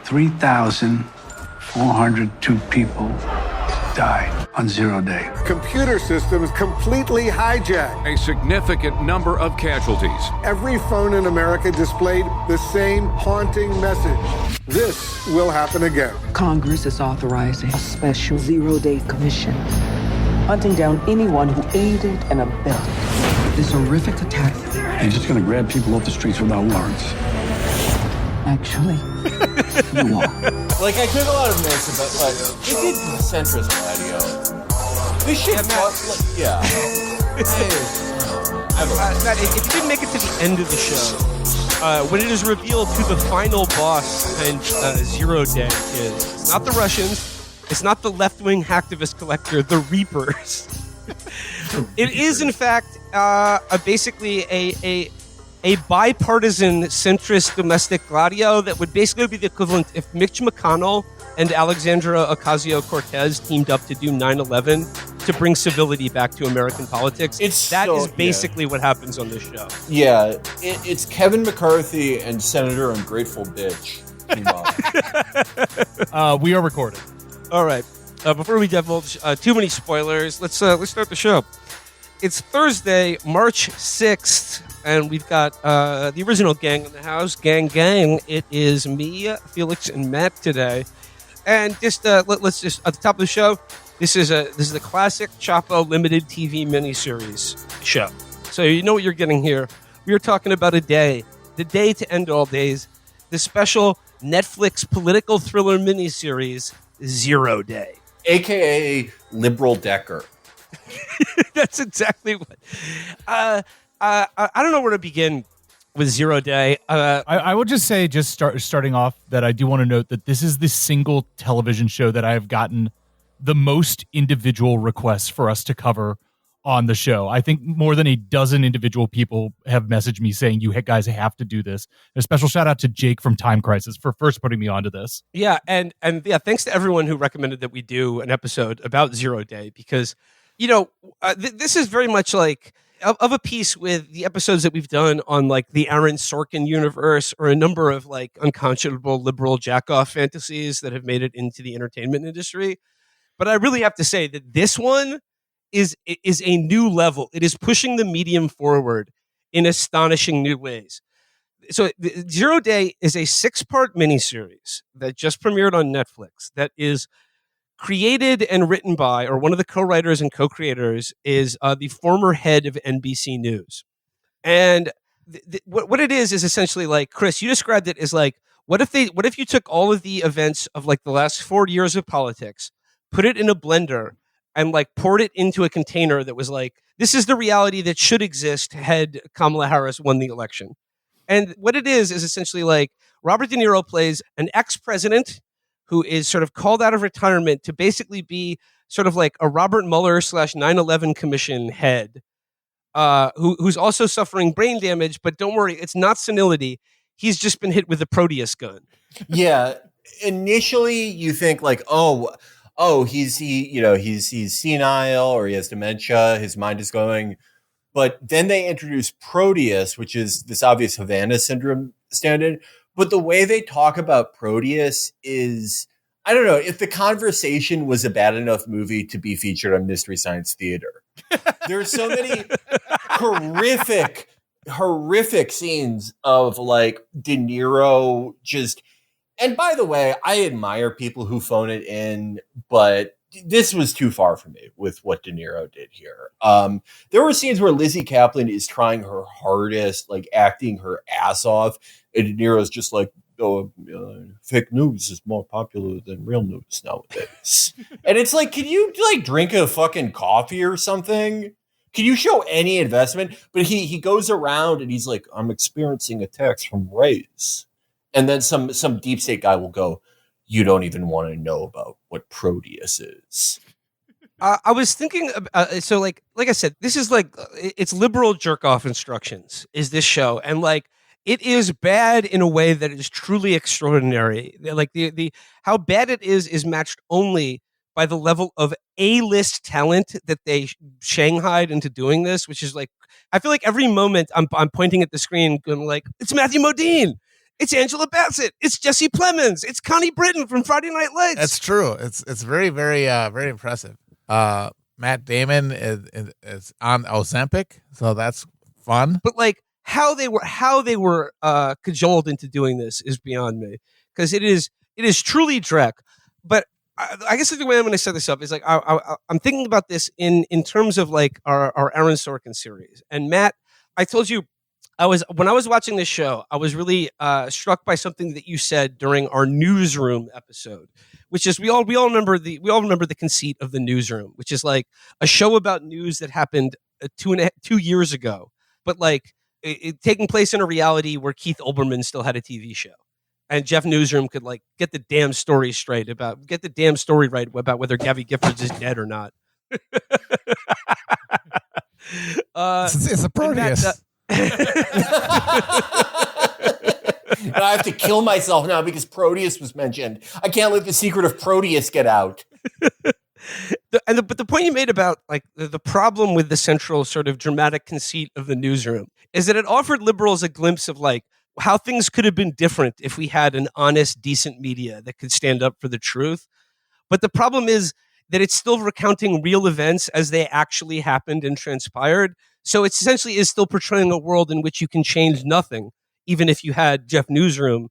3,402 people died on 0 day. Computer systems completely hijacked. A significant number of casualties. Every phone in America displayed the same haunting message. This will happen again. Congress is authorizing a special 0-day commission, hunting down anyone who aided and abetted this horrific attack. They're just gonna grab people off the streets without warrants. Actually, you are. Like, I took a lot of notes about, like, they did centrist radio. This shit, yeah. Matt, if you didn't make it to the end of the show, when it is revealed who the final boss behind 0 Day is, it's not the Russians, it's not the left-wing hacktivist collector, the Reapers. It is, in fact, basically a bipartisan centrist domestic gladio that would basically be the equivalent if Mitch McConnell and Alexandria Ocasio-Cortez teamed up to do 9/11 to bring civility back to American politics. That is basically what happens on this show. Yeah, it's Kevin McCarthy and Senator Ungrateful Bitch team up. We are recording. All right. Before we divulge too many spoilers, let's start the show. It's Thursday, March 6th, and we've got the original gang in the house. Gang. It is me, Felix, and Matt today. And just let's just at the top of the show, this is the classic Chapo limited TV miniseries show. So you know what you're getting here. We are talking about a day, the day to end all days, the special Netflix political thriller miniseries 0 Day, AKA Liberal Decker. That's exactly what. I don't know where to begin with 0 Day. I will just say, starting off, that I do want to note that this is the single television show that I have gotten the most individual requests for us to cover on the show. I think more than a dozen individual people have messaged me saying, you guys have to do this. A special shout out to Jake from Time Crisis for first putting me onto this. Yeah, and yeah, thanks to everyone who recommended that we do an episode about 0 Day, because this is very much like of a piece with the episodes that we've done on like the Aaron Sorkin universe or a number of like unconscionable liberal jack-off fantasies that have made it into the entertainment industry. But I really have to say that this one is a new level. It is pushing the medium forward in astonishing new ways. So 0 Day is a 6-part miniseries that just premiered on Netflix that is created and written by, or one of the co-writers and co-creators is the former head of NBC News. And what it is essentially like, Chris, you described it as like, what if you took all of the events of like the last 4 years of politics, put it in a blender, and like poured it into a container that was like, this is the reality that should exist had Kamala Harris won the election. And what it is essentially like Robert De Niro plays an ex-president who is sort of called out of retirement to basically be sort of like a Robert Mueller / 9/11 commission head, who's also suffering brain damage. But don't worry, it's not senility. He's just been hit with a Proteus gun. Yeah. Initially, you think like, he's senile or he has dementia. His mind is going. But then they introduce Proteus, which is this obvious Havana syndrome stand-in. But the way they talk about Proteus is, I don't know, if The Conversation was a bad enough movie to be featured on Mystery Science Theater. There's so many horrific scenes of like De Niro just, and by the way, I admire people who phone it in, but this was too far for me with what De Niro did here. There were scenes where Lizzie Kaplan is trying her hardest, like acting her ass off, and De Niro's just like, fake news is more popular than real news nowadays. And it's like, can you like drink a fucking coffee or something? Can you show any investment? But he goes around and he's like, I'm experiencing attacks from rays. And then some deep state guy will go, you don't even want to know about what Proteus is. I was thinking, so like I said, this is like, it's liberal jerk off instructions is this show. And like, it is bad in a way that is truly extraordinary. Like the how bad it is matched only by the level of A-list talent that they shanghaied into doing this, which is like, I feel like every moment I'm pointing at the screen going like, it's Matthew Modine. It's Angela Bassett. It's Jesse Plemons. It's Connie Britton from Friday Night Lights. That's true. It's very, very, very impressive. Matt Damon is on Ozempic, so that's fun. But like how they were cajoled into doing this is beyond me, because it is truly Drek. But I guess the way I'm going to set this up is like I'm thinking about this in terms of like our Aaron Sorkin series. And Matt, I told you when I was watching this show, I was really struck by something that you said during our newsroom episode, which is we all remember the conceit of the newsroom, which is like a show about news that happened 2 years ago, but like it taking place in a reality where Keith Olbermann still had a TV show, and Jeff Newsroom could like get the damn story right about whether Gabby Giffords is dead or not. It's a Proteus. I have to kill myself now because Proteus was mentioned. I can't let the secret of Proteus get out. But the point you made about like the problem with the central sort of dramatic conceit of the newsroom is that it offered liberals a glimpse of like how things could have been different if we had an honest, decent media that could stand up for the truth. But the problem is that it's still recounting real events as they actually happened and transpired. So it essentially is still portraying a world in which you can change nothing, even if you had Jeff Newsroom,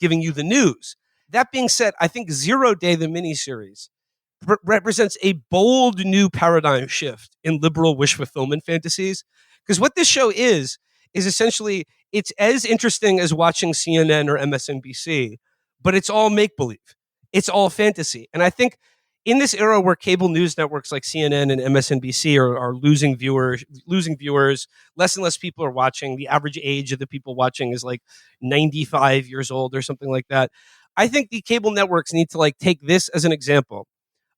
giving you the news. That being said, I think 0 Day, the miniseries, represents a bold new paradigm shift in liberal wish fulfillment fantasies. Because what this show is essentially, it's as interesting as watching CNN or MSNBC, but it's all make-believe. It's all fantasy. And I think in this era where cable news networks like CNN and MSNBC are losing viewers, less and less people are watching. The average age of the people watching is like 95 years old or something like that. I think the cable networks need to like take this as an example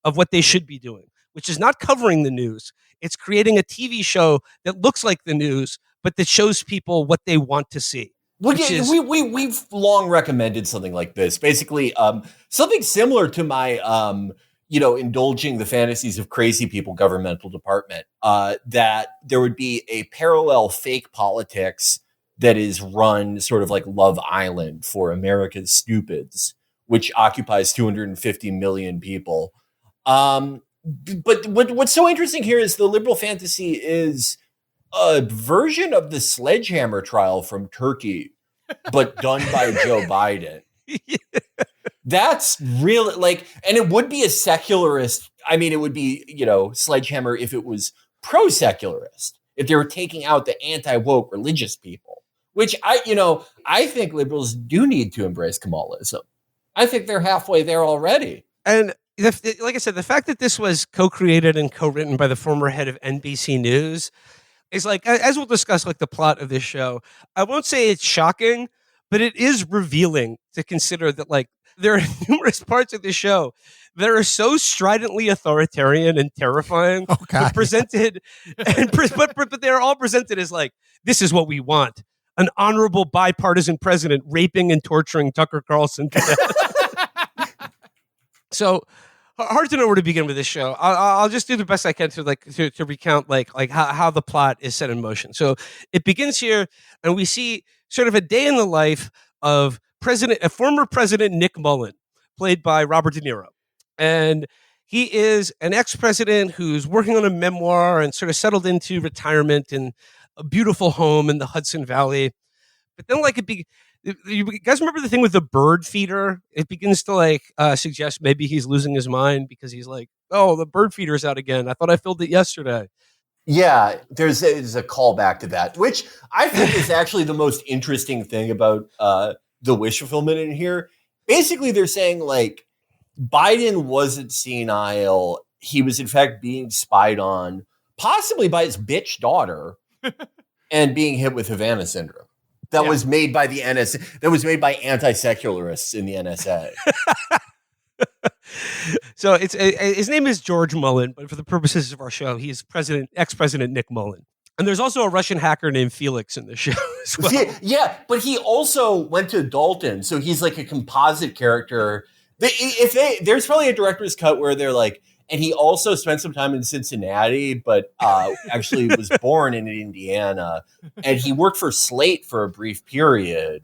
of what they should be doing, which is not covering the news. It's creating a TV show that looks like the news, but that shows people what they want to see. We've long recommended something like this. Basically, something similar to my, indulging the fantasies of crazy people governmental department, that there would be a parallel fake politics that is run sort of like Love Island for America's stupids, which occupies 250 million people. But what's so interesting here is the liberal fantasy is a version of the sledgehammer trial from Turkey, but done by Joe Biden. That's really like, and it would be a secularist. I mean, it would be, sledgehammer if it was pro-secularist, if they were taking out the anti-woke religious people, which I think liberals do need to embrace Kemalism. I think they're halfway there already. And like I said, the fact that this was co-created and co-written by the former head of NBC News is like, as we'll discuss, like the plot of this show, I won't say it's shocking, but it is revealing to consider that like there are numerous parts of the show that are so stridently authoritarian and terrifying. Oh, God. Presented, but they're all presented as like, this is what we want: an honorable bipartisan president raping and torturing Tucker Carlson to death. So hard to know where to begin with this show. I'll just do the best I can to recount like how the plot is set in motion. So it begins here, and we see sort of a day in the life of former President Nick Mullen, played by Robert De Niro. And he is an ex-president who's working on a memoir and sort of settled into retirement in a beautiful home in the Hudson Valley. But then you guys remember the thing with the bird feeder? It begins to suggest maybe he's losing his mind because he's like, oh, the bird feeder's out again. I thought I filled it yesterday. Yeah, there's a callback to that, which I think is actually the most interesting thing about the wish fulfillment in here. Basically, they're saying like Biden wasn't senile. He was in fact being spied on, possibly by his bitch daughter, and being hit with Havana syndrome. That was made by the NSA. That was made by anti-secularists in the NSA. So his name is George Mullen, but for the purposes of our show, he is ex-president Nick Mullen. And there's also a Russian hacker named Felix in the show as well. Yeah, but he also went to Dalton, so he's like a composite character. There's probably a director's cut where they're like, and he also spent some time in Cincinnati, but actually was born in Indiana, and he worked for Slate for a brief period.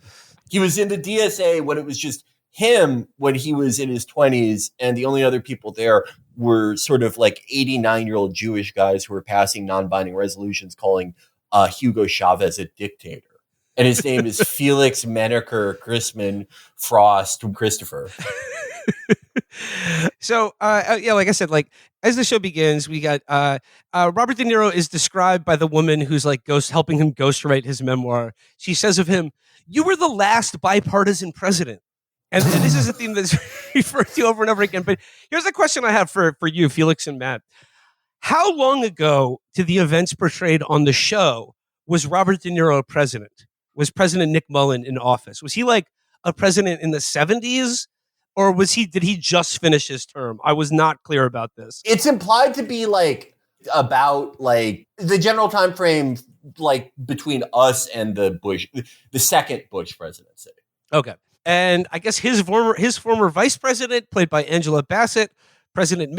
He was in the DSA when it was just him when he was in his 20s, and the only other people there were sort of like 89-year-old Jewish guys who were passing non-binding resolutions calling Hugo Chavez a dictator. And his name is Felix Menaker Chrisman Frost Christopher. So, yeah, like I said, like as the show begins, we got Robert De Niro is described by the woman who's like helping him ghostwrite his memoir. She says of him, "You were the last bipartisan president." And this is a theme that's referred to over and over again. But here's a question I have for you, Felix and Matt. How long ago to the events portrayed on the show was Robert De Niro president? Was President Nick Mullen in office? Was he like a president in the 70s? Or did he just finish his term? I was not clear about this. It's implied to be like about like the general time frame like between us and the second Bush presidency. Okay. And I guess his former vice president, played by Angela Bassett, President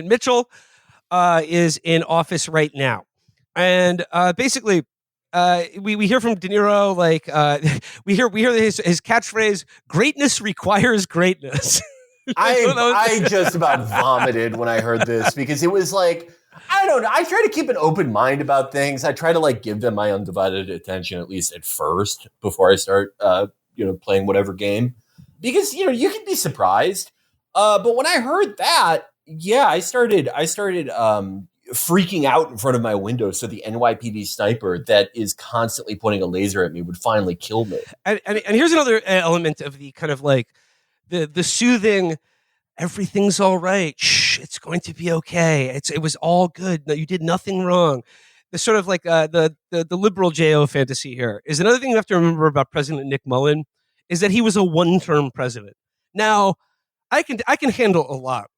Mitchell, is in office right now. And basically, we hear from De Niro, like we hear his catchphrase, "Greatness requires greatness." I just about vomited when I heard this because it was like, I don't know. I try to keep an open mind about things. I try to like give them my undivided attention, at least at first, before I start playing whatever game, because you can be surprised. But when I heard that, yeah, I started freaking out in front of my window so the NYPD sniper that is constantly pointing a laser at me would finally kill me. And here's another element of the kind of like the soothing, everything's all right. Shh, it's going to be okay. It was all good. No, you did nothing wrong. The sort of like the liberal JO fantasy here is another thing you have to remember about President Nick Mullen is that he was a one-term president. Now, I can handle a lot.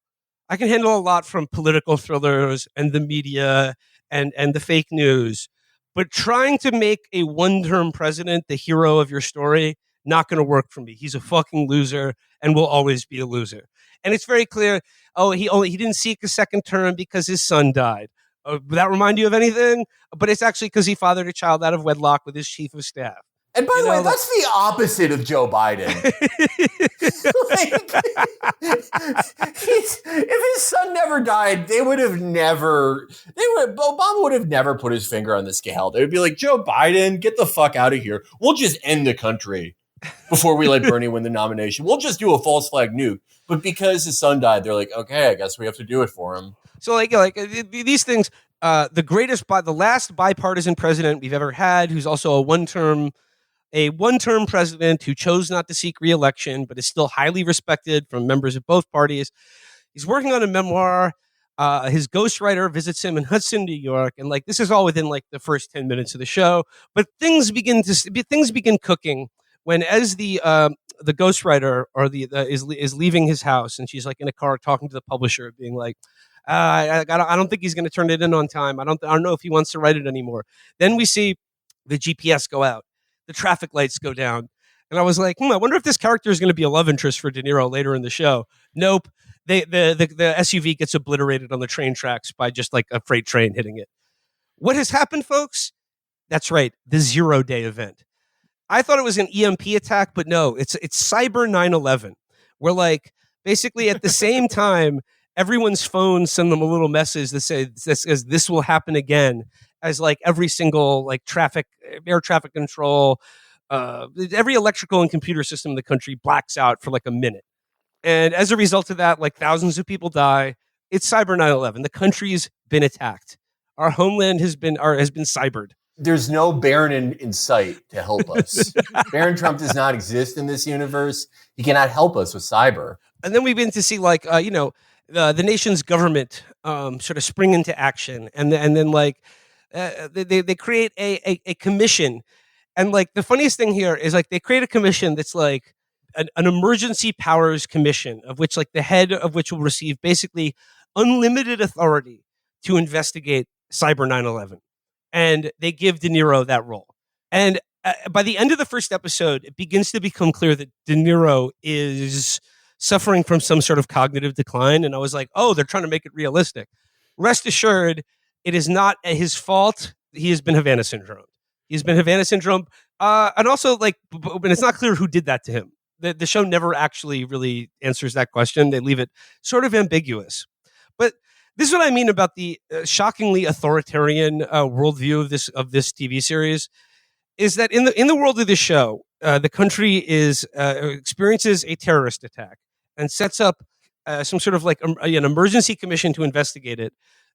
I can handle a lot from political thrillers and the media and the fake news, but trying to make a one-term president the hero of your story, not going to work for me. He's a fucking loser and will always be a loser. And it's very clear. Oh, he didn't seek a second term because his son died. Would that remind you of anything? But it's actually because he fathered a child out of wedlock with his chief of staff. And by the way, that's the opposite of Joe Biden. If his son never died, Obama would have never put his finger on the scale. They would be like, Joe Biden, get the fuck out of here. We'll just end the country before we let Bernie win the nomination. We'll just do a false flag nuke. But because his son died, they're like, okay, I guess we have to do it for him. So like these things, the last bipartisan president we've ever had, who's also a one-term president who chose not to seek re-election, but is still highly respected from members of both parties. He's working on a memoir. His ghostwriter visits him in Hudson, New York, and like this is all within like the first 10 minutes of the show. But things begin cooking when, as the ghostwriter is leaving his house, and she's like in a car talking to the publisher, being like, I don't think he's going to turn it in on time. I don't know if he wants to write it anymore. Then we see the GPS go out. The traffic lights go down. And I was like, I wonder if this character is going to be a love interest for De Niro later in the show. Nope. The SUV gets obliterated on the train tracks by just like a freight train hitting it. What has happened, folks? That's right. The 0-day event. I thought it was an EMP attack, but no, it's Cyber 9/11, where like basically at the same time, everyone's phones send them a little message that says this will happen again, as like every single like air traffic control, every electrical and computer system in the country blacks out for like a minute. And as a result of that, like thousands of people die. It's Cyber 9/11. The country's been attacked. Our homeland has been cybered. There's no Baron in sight to help us. Baron Trump does not exist in this universe. He cannot help us with cyber. And then we begin to see like, the nation's government sort of spring into action. And then like they create a commission. And like the funniest thing here is like they create a commission that's like an emergency powers commission, of which like the head of which will receive basically unlimited authority to investigate Cyber 9/11. And they give De Niro that role. And by the end of the first episode, it begins to become clear that De Niro is suffering from some sort of cognitive decline. And I was like, oh, they're trying to make it realistic. Rest assured, it is not his fault. He has been Havana syndrome. He's been Havana syndrome. And also, like, and it's not clear who did that to him. The show never actually really answers that question. They leave it sort of ambiguous. But this is what I mean about the shockingly authoritarian worldview of this TV series. Is that in the world of this show, the country experiences a terrorist attack and sets up some sort of like an emergency commission to investigate it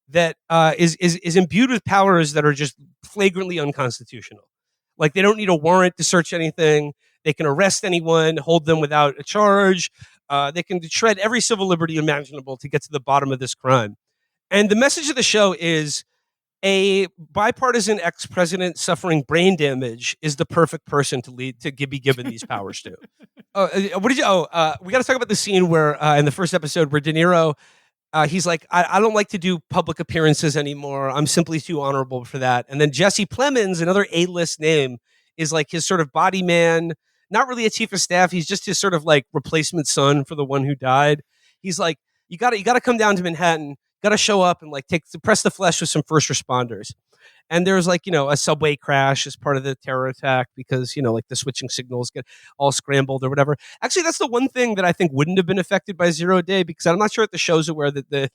that is imbued with powers that are just flagrantly unconstitutional. Like, they don't need a warrant to search anything. They can arrest anyone, hold them without a charge. They can shred every civil liberty imaginable to get to the bottom of this crime. And the message of the show is a bipartisan ex-president suffering brain damage is the perfect person to be given these powers to. We got to talk about the scene where in the first episode where De Niro, he's like, I don't like to do public appearances anymore. I'm simply too honorable for that. And then Jesse Plemons, another A-list name, is like his sort of body man, not really a chief of staff. He's just his sort of like replacement son for the one who died. He's like, you got to come down to Manhattan, got to show up and like press the flesh with some first responders. And there's like, a subway crash as part of the terror attack because, like the switching signals get all scrambled or whatever. Actually, that's the one thing that I think wouldn't have been affected by 0 Day, because I'm not sure if the show's aware that the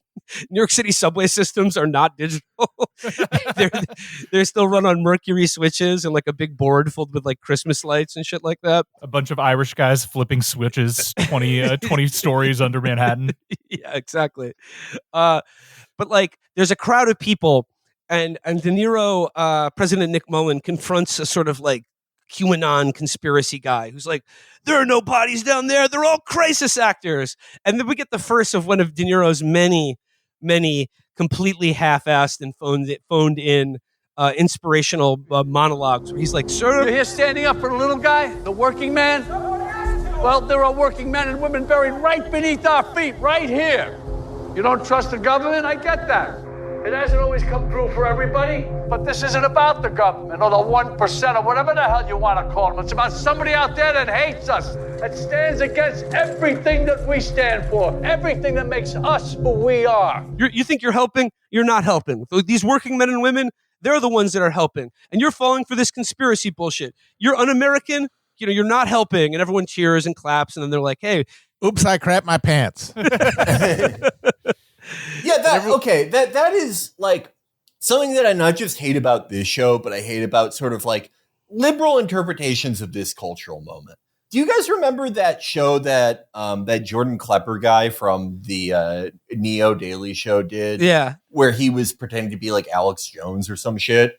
New York City subway systems are not digital. they're still run on mercury switches and like a big board filled with like Christmas lights and shit like that. A bunch of Irish guys flipping switches 20 stories under Manhattan. Yeah, exactly. But like there's a crowd of people. And De Niro, President Nick Mullen, confronts a sort of like QAnon conspiracy guy who's like, there are no bodies down there. They're all crisis actors. And then we get the first of one of De Niro's many, many completely half-assed and phoned in inspirational monologues where he's like, sir. You're here standing up for the little guy, the working man? Well, there are working men and women buried right beneath our feet, right here. You don't trust the government? I get that. It hasn't always come through for everybody, but this isn't about the government or the 1% or whatever the hell you want to call them. It's about somebody out there that hates us, that stands against everything that we stand for, everything that makes us who we are. You think you're helping? You're not helping. These working men and women, they're the ones that are helping. And you're falling for this conspiracy bullshit. You're un-American, you're not helping. And everyone cheers and claps, and then they're like, hey. Oops, I crapped my pants. Yeah, that is like something that I not just hate about this show, but I hate about sort of like liberal interpretations of this cultural moment. Do you guys remember that show that that Jordan Klepper guy from the Neo Daily Show did? Yeah. Where he was pretending to be like Alex Jones or some shit.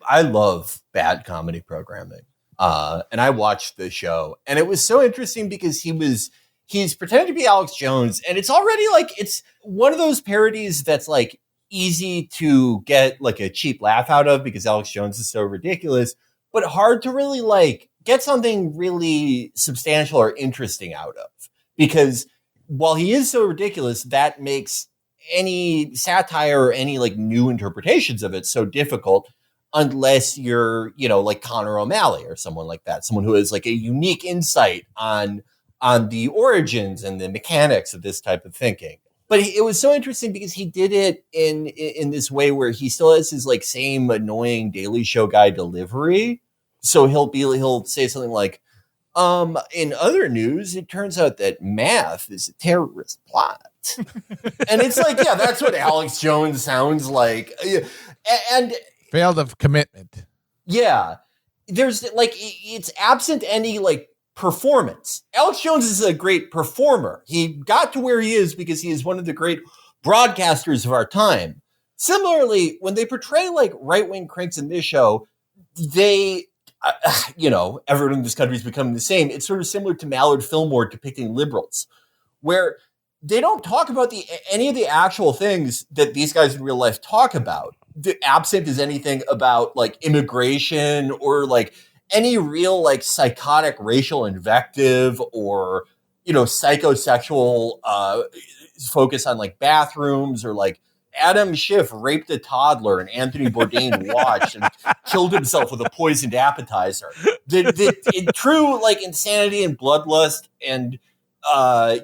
I love bad comedy programming. And I watched the show, and it was so interesting because he's pretending to be Alex Jones, and it's already like, it's one of those parodies that's like easy to get like a cheap laugh out of because Alex Jones is so ridiculous, but hard to really like get something really substantial or interesting out of, because while he is so ridiculous, that makes any satire or any like new interpretations of it so difficult unless you're, like Conor O'Malley or someone like that, someone who has like a unique insight on the origins and the mechanics of this type of thinking. But it was so interesting because he did it in this way where he still has his like same annoying Daily Show guy delivery. So he'll say something like, in other news, it turns out that math is a terrorist plot. And it's like, yeah, that's what Alex Jones sounds like. And failed of commitment. Yeah. There's like, it's absent any like performance. Alex Jones is a great performer. He got to where he is because he is one of the great broadcasters of our time. Similarly, when they portray like right-wing cranks in this show, they, everyone in this country is becoming the same. It's sort of similar to Mallard Fillmore depicting liberals, where they don't talk about any of the actual things that these guys in real life talk about. The absent is anything about like immigration or like any real like psychotic racial invective or, psychosexual focus on like bathrooms, or like Adam Schiff raped a toddler and Anthony Bourdain watched and killed himself with a poisoned appetizer. The true like insanity and bloodlust and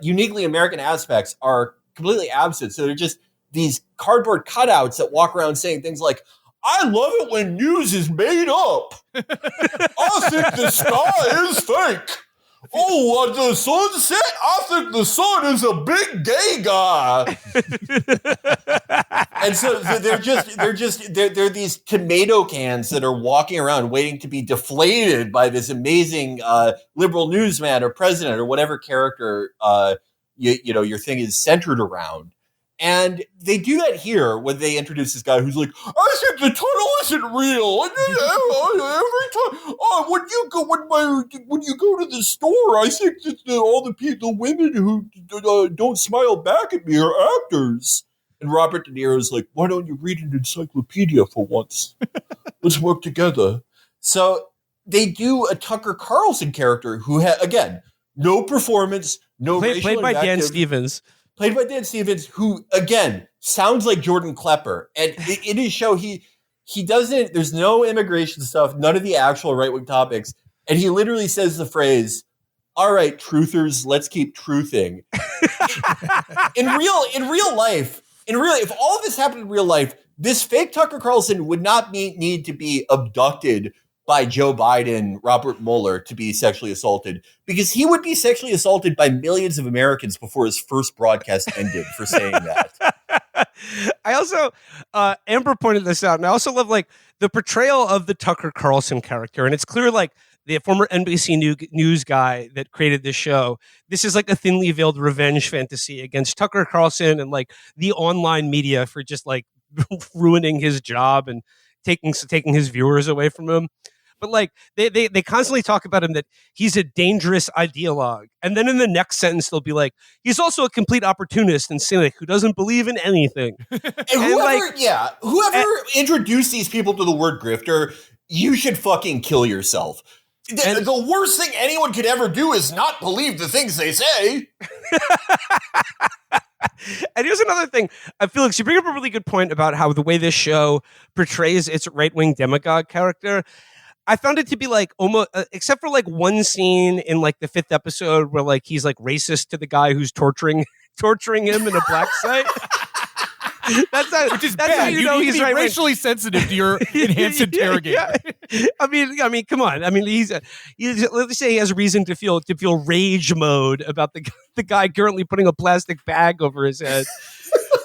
uniquely American aspects are completely absent. So they're just these cardboard cutouts that walk around saying things like, I love it when news is made up. I think the sky is fake. Oh, the sunset? I think the sun is a big gay guy. And so they're these tomato cans that are walking around waiting to be deflated by this amazing liberal newsman or president or whatever character your thing is centered around. And they do that here when they introduce this guy who's like, I think the tunnel isn't real. Every time, when you go to the store, I think that all the women who don't smile back at me are actors. And Robert De Niro's like, why don't you read an encyclopedia for once? Let's work together. So they do a Tucker Carlson character who again, no performance, no played by Dan Stevens. Played by Dan Stevens, who, again, sounds like Jordan Klepper. And in his show, he doesn't, there's no immigration stuff, none of the actual right-wing topics. And he literally says the phrase, all right, truthers, let's keep truthing. in real life, if all of this happened in real life, this fake Tucker Carlson would not need to be abducted by Joe Biden, Robert Mueller, to be sexually assaulted, because he would be sexually assaulted by millions of Americans before his first broadcast ended for saying that. I also, Amber pointed this out, and I also love like the portrayal of the Tucker Carlson character. And it's clear like the former NBC News guy that created this show, this is like a thinly veiled revenge fantasy against Tucker Carlson and like the online media for just like ruining his job and taking his viewers away from him. But like they constantly talk about him that he's a dangerous ideologue. And then in the next sentence, they'll be like, he's also a complete opportunist and cynic who doesn't believe in anything. And whoever introduced these people to the word grifter, you should fucking kill yourself. The worst thing anyone could ever do is not believe the things they say. And here's another thing. Felix, you bring up a really good point about how the way this show portrays its right-wing demagogue character. I found it to be like almost, except for like one scene in like the 5th episode where like he's like racist to the guy who's torturing him in a black site. That's how you know he's right. Racially sensitive to your enhanced interrogator. Yeah. I mean, come on. I mean, he's let's say he has reason to feel rage mode about the guy currently putting a plastic bag over his head.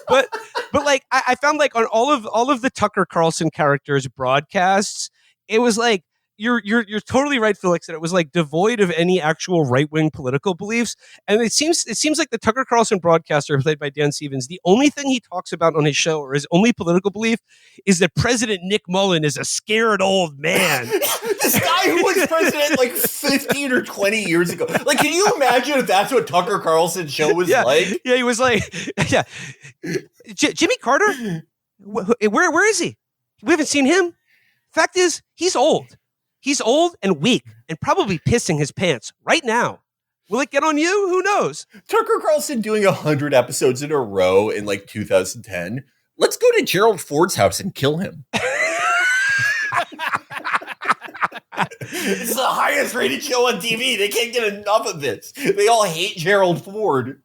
But like I found like on all of the Tucker Carlson characters' broadcasts, it was like you're totally right, Felix, that it was like devoid of any actual right-wing political beliefs. And it seems like the Tucker Carlson broadcaster played by Dan Stevens, the only thing he talks about on his show or his only political belief is that President Nick Mullen is a scared old man. This guy who was president like 15 or 20 years ago. Like, can you imagine if that's what Tucker Carlson's show was like? Yeah, he was like, yeah. Jimmy Carter? Where is he? We haven't seen him. Fact is, he's old. He's old and weak and probably pissing his pants right now. Will it get on you? Who knows? Tucker Carlson doing 100 episodes in a row in like 2010. Let's go to Gerald Ford's house and kill him. It's the highest rated show on TV. They can't get enough of this. They all hate Gerald Ford.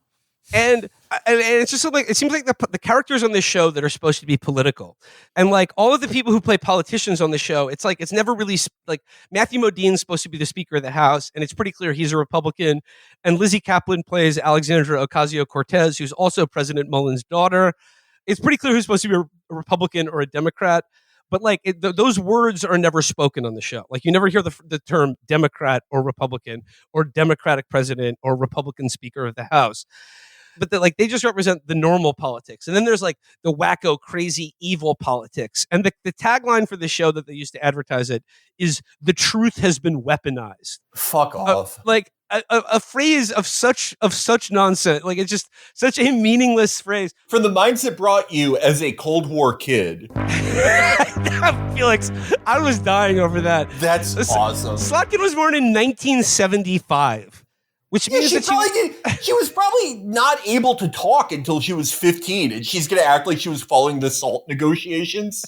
And it's just like it seems like the characters on this show that are supposed to be political, and like all of the people who play politicians on the show, it's like it's never really like Matthew Modine's supposed to be the Speaker of the House, and it's pretty clear he's a Republican. And Lizzie Kaplan plays Alexandra Ocasio-Cortez, who's also President Mullen's daughter. It's pretty clear who's supposed to be a Republican or a Democrat, but like those words are never spoken on the show. Like you never hear the term Democrat or Republican or Democratic president or Republican Speaker of the House. But they just represent the normal politics. And then there's like the wacko, crazy, evil politics. And the tagline for the show that they used to advertise it is "The truth has been weaponized." Fuck off. Like a phrase of such nonsense. Like it's just such a meaningless phrase. From the mindset brought you as a Cold War kid. Felix, I was dying over that. That's awesome. Slotkin was born in 1975. Which means she was probably not able to talk until she was 15, and she's going to act like she was following the SALT negotiations.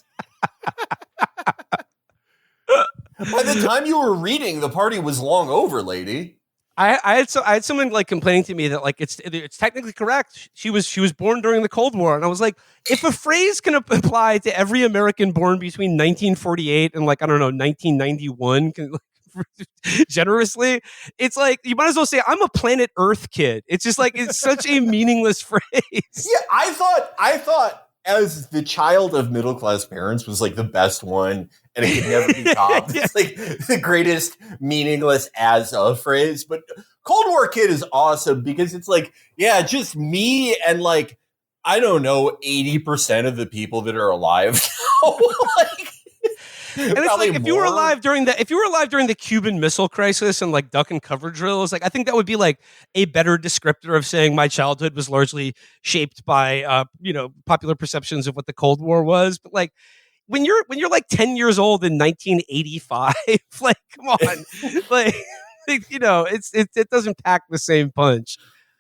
By the time you were reading, the party was long over, lady. I had someone like complaining to me that like it's technically correct. She was born during the Cold War, and I was like, if a phrase can apply to every American born between 1948 and like I don't know 1991, generously, it's like you might as well say I'm a planet Earth kid. It's just like it's such a meaningless phrase. Yeah, I thought as the child of middle class parents was like the best one, and it could never be topped. It's like the greatest meaningless as a phrase. But Cold War kid is awesome because it's like, yeah, just me and like I don't know 80% of the people that are alive now. Like, and it's like if you were alive during the Cuban Missile Crisis and like duck and cover drills, like I think that would be like a better descriptor of saying my childhood was largely shaped by popular perceptions of what the Cold War was. But like when you're like 10 years old in 1985, like come on, like it doesn't pack the same punch.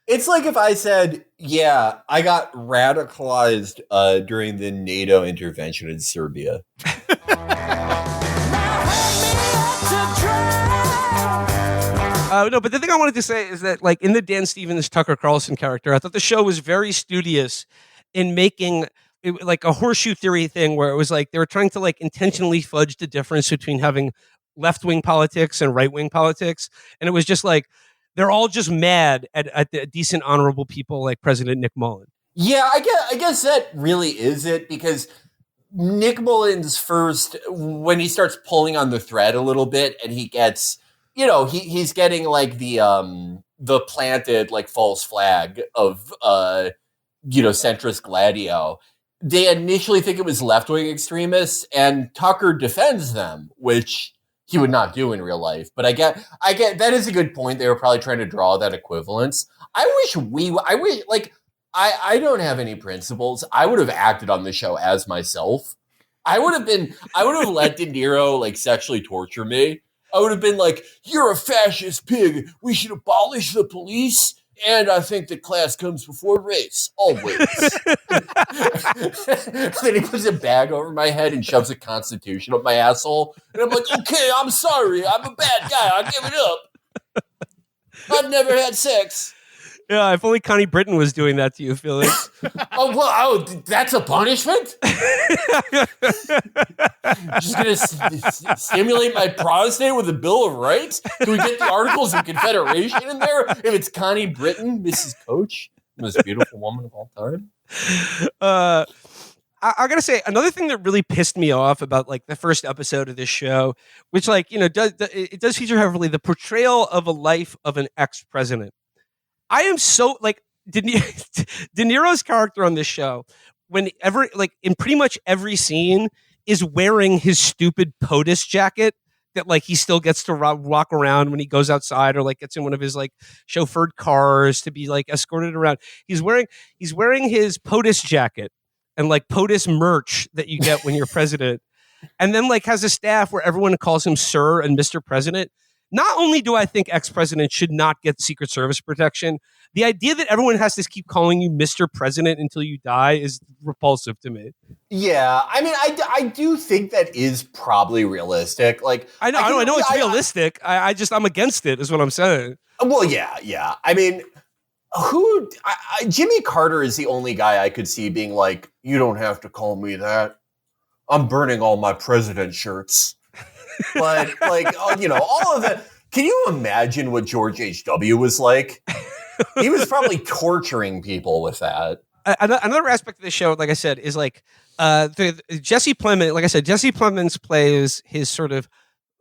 It's like if I said, yeah, I got radicalized during the NATO intervention in Serbia. No, but the thing I wanted to say is that, like, in the Dan Stevens Tucker Carlson character, I thought the show was very studious in making it, like a horseshoe theory thing where it was like they were trying to like intentionally fudge the difference between having left-wing politics and right-wing politics, and it was just like they're all just mad at the decent, honorable people like President Nick Mullen. Yeah, I guess that really is it, because Nick Mullen's first, when he starts pulling on the thread a little bit and he gets, he's getting like the planted like false flag of, centrist Gladio. They initially think it was left-wing extremists, and Tucker defends them, which he would not do in real life. But I get that is a good point. They were probably trying to draw that equivalence. I don't have any principles. I would have acted on the show as myself. I would have let De Niro like sexually torture me. I would have been like, you're a fascist pig. We should abolish the police. And I think that class comes before race, always. Then he puts a bag over my head and shoves a Constitution up my asshole. And I'm like, okay, I'm sorry. I'm a bad guy. I'll give it up. I've never had sex. Yeah, if only Connie Britton was doing that to you, Felix. That's a punishment? Just going to stimulate my prostate with a Bill of Rights? Can we get the Articles of Confederation in there? If it's Connie Britton, Mrs. Coach, the most beautiful woman of all time? I got to say, another thing that really pissed me off about like the first episode of this show, which it does feature heavily the portrayal of a life of an ex-president. I am so like De Niro's character on this show, whenever like in pretty much every scene, is wearing his stupid POTUS jacket that like he still gets to walk around when he goes outside or like gets in one of his like chauffeured cars to be like escorted around. He's wearing his POTUS jacket and like POTUS merch that you get when you're president, and then like has a staff where everyone calls him Sir and Mr. President. Not only do I think ex-presidents should not get Secret Service protection, the idea that everyone has to keep calling you Mr. President until you die is repulsive to me. Yeah, I mean, I do think that is probably realistic. Like, I know it's realistic. I'm against it, is what I'm saying. Well, yeah. I mean, Jimmy Carter is the only guy I could see being like, you don't have to call me that. I'm burning all my president shirts. But like, all of that. Can you imagine what George H.W. was like? He was probably torturing people with that. Another aspect of the show, like I said, is like Jesse Plemons. Like I said, Jesse Plemons plays his sort of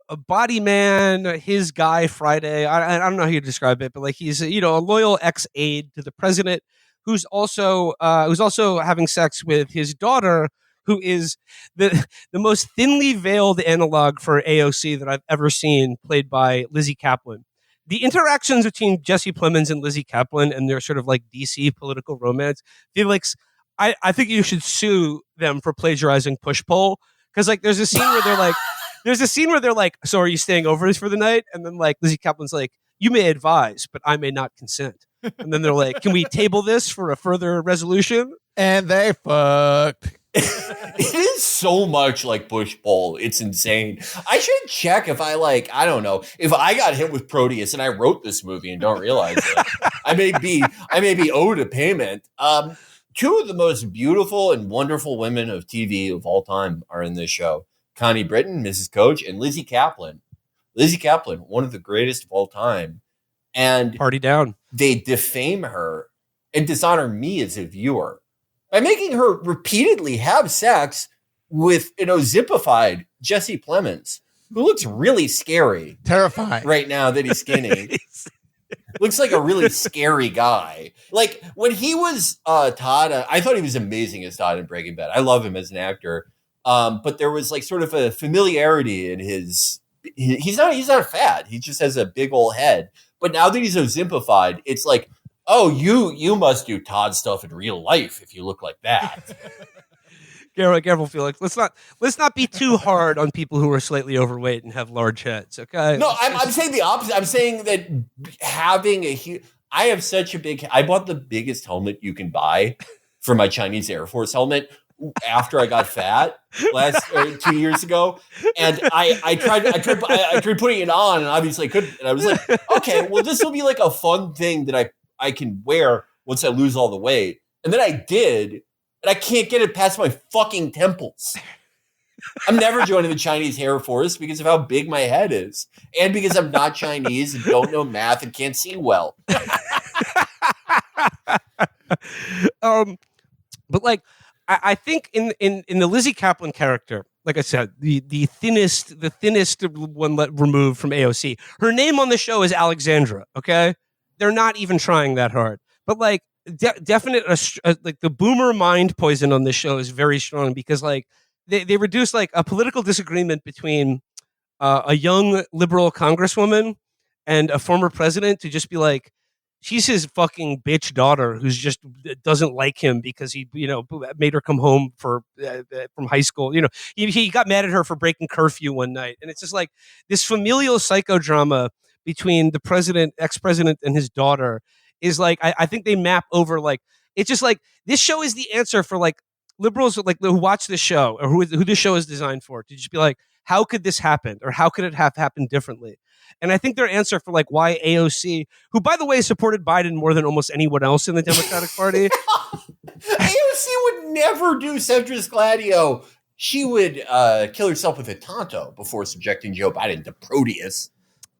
a body man, his guy Friday. I don't know how you describe it, but like he's a loyal ex-aide to the president who's also having sex with his daughter, who is the most thinly veiled analog for AOC that I've ever seen, played by Lizzie Kaplan. The interactions between Jesse Plemons and Lizzie Kaplan and their sort of like DC political romance, Felix, I think you should sue them for plagiarizing Push Pull, because like there's a scene where they're like, so are you staying over for the night? And then like Lizzie Kaplan's like, you may advise, but I may not consent. And then they're like, can we table this for a further resolution? And they fucked. It is so much like Bush Bowl. It's insane. I should check if I don't know, if I got hit with Proteus and I wrote this movie and don't realize it. I may be owed a payment. Two of the most beautiful and wonderful women of TV of all time are in this show. Connie Britton, Mrs. Coach, and Lizzie Kaplan. Lizzie Kaplan, one of the greatest of all time. And party down. They defame her and dishonor me as a viewer by making her repeatedly have sex with an Ozippified Jesse Plemons, who looks really scary. Terrifying. Right now that he's skinny. Looks like a really scary guy. Like, when he was Todd, I thought he was amazing as Todd in Breaking Bad. I love him as an actor. But there was like sort of a familiarity in his... He's not fat. He just has a big old head. But now that he's Ozimpified, it's like, oh, you must do Todd stuff in real life if you look like that. Careful, Felix. Let's not be too hard on people who are slightly overweight and have large heads. Okay. No, I'm saying the opposite. I'm saying that having I have such a big. I bought the biggest helmet you can buy for my Chinese Air Force helmet after I got fat 2 years ago, and I tried putting it on, and obviously I couldn't. And I was like, okay, well, this will be like a fun thing that I can wear once I lose all the weight. And then I did. And I can't get it past my fucking temples. I'm never joining the Chinese Air Force because of how big my head is. And because I'm not Chinese and don't know math and can't see well. But like, I think in the Lizzie Kaplan character, like I said, the thinnest one removed from AOC, her name on the show is Alexandra. Okay. They're not even trying that hard, but like, definite like the boomer mind poison on this show is very strong because like they reduce like a political disagreement between a young liberal congresswoman and a former president to just be like, she's his fucking bitch daughter who's just doesn't like him because he made her come home from high school. He got mad at her for breaking curfew one night, and it's just like this familial psychodrama between the ex-president and his daughter is like, I think they map over like, it's just like, this show is the answer for like liberals like who watch this show or who this show is designed for, to just be like, how could this happen? Or how could it have happened differently? And I think their answer for like why AOC, who by the way supported Biden more than almost anyone else in the Democratic Party. AOC would never do centrist Gladio. She would kill herself with a Tonto before subjecting Joe Biden to Proteus.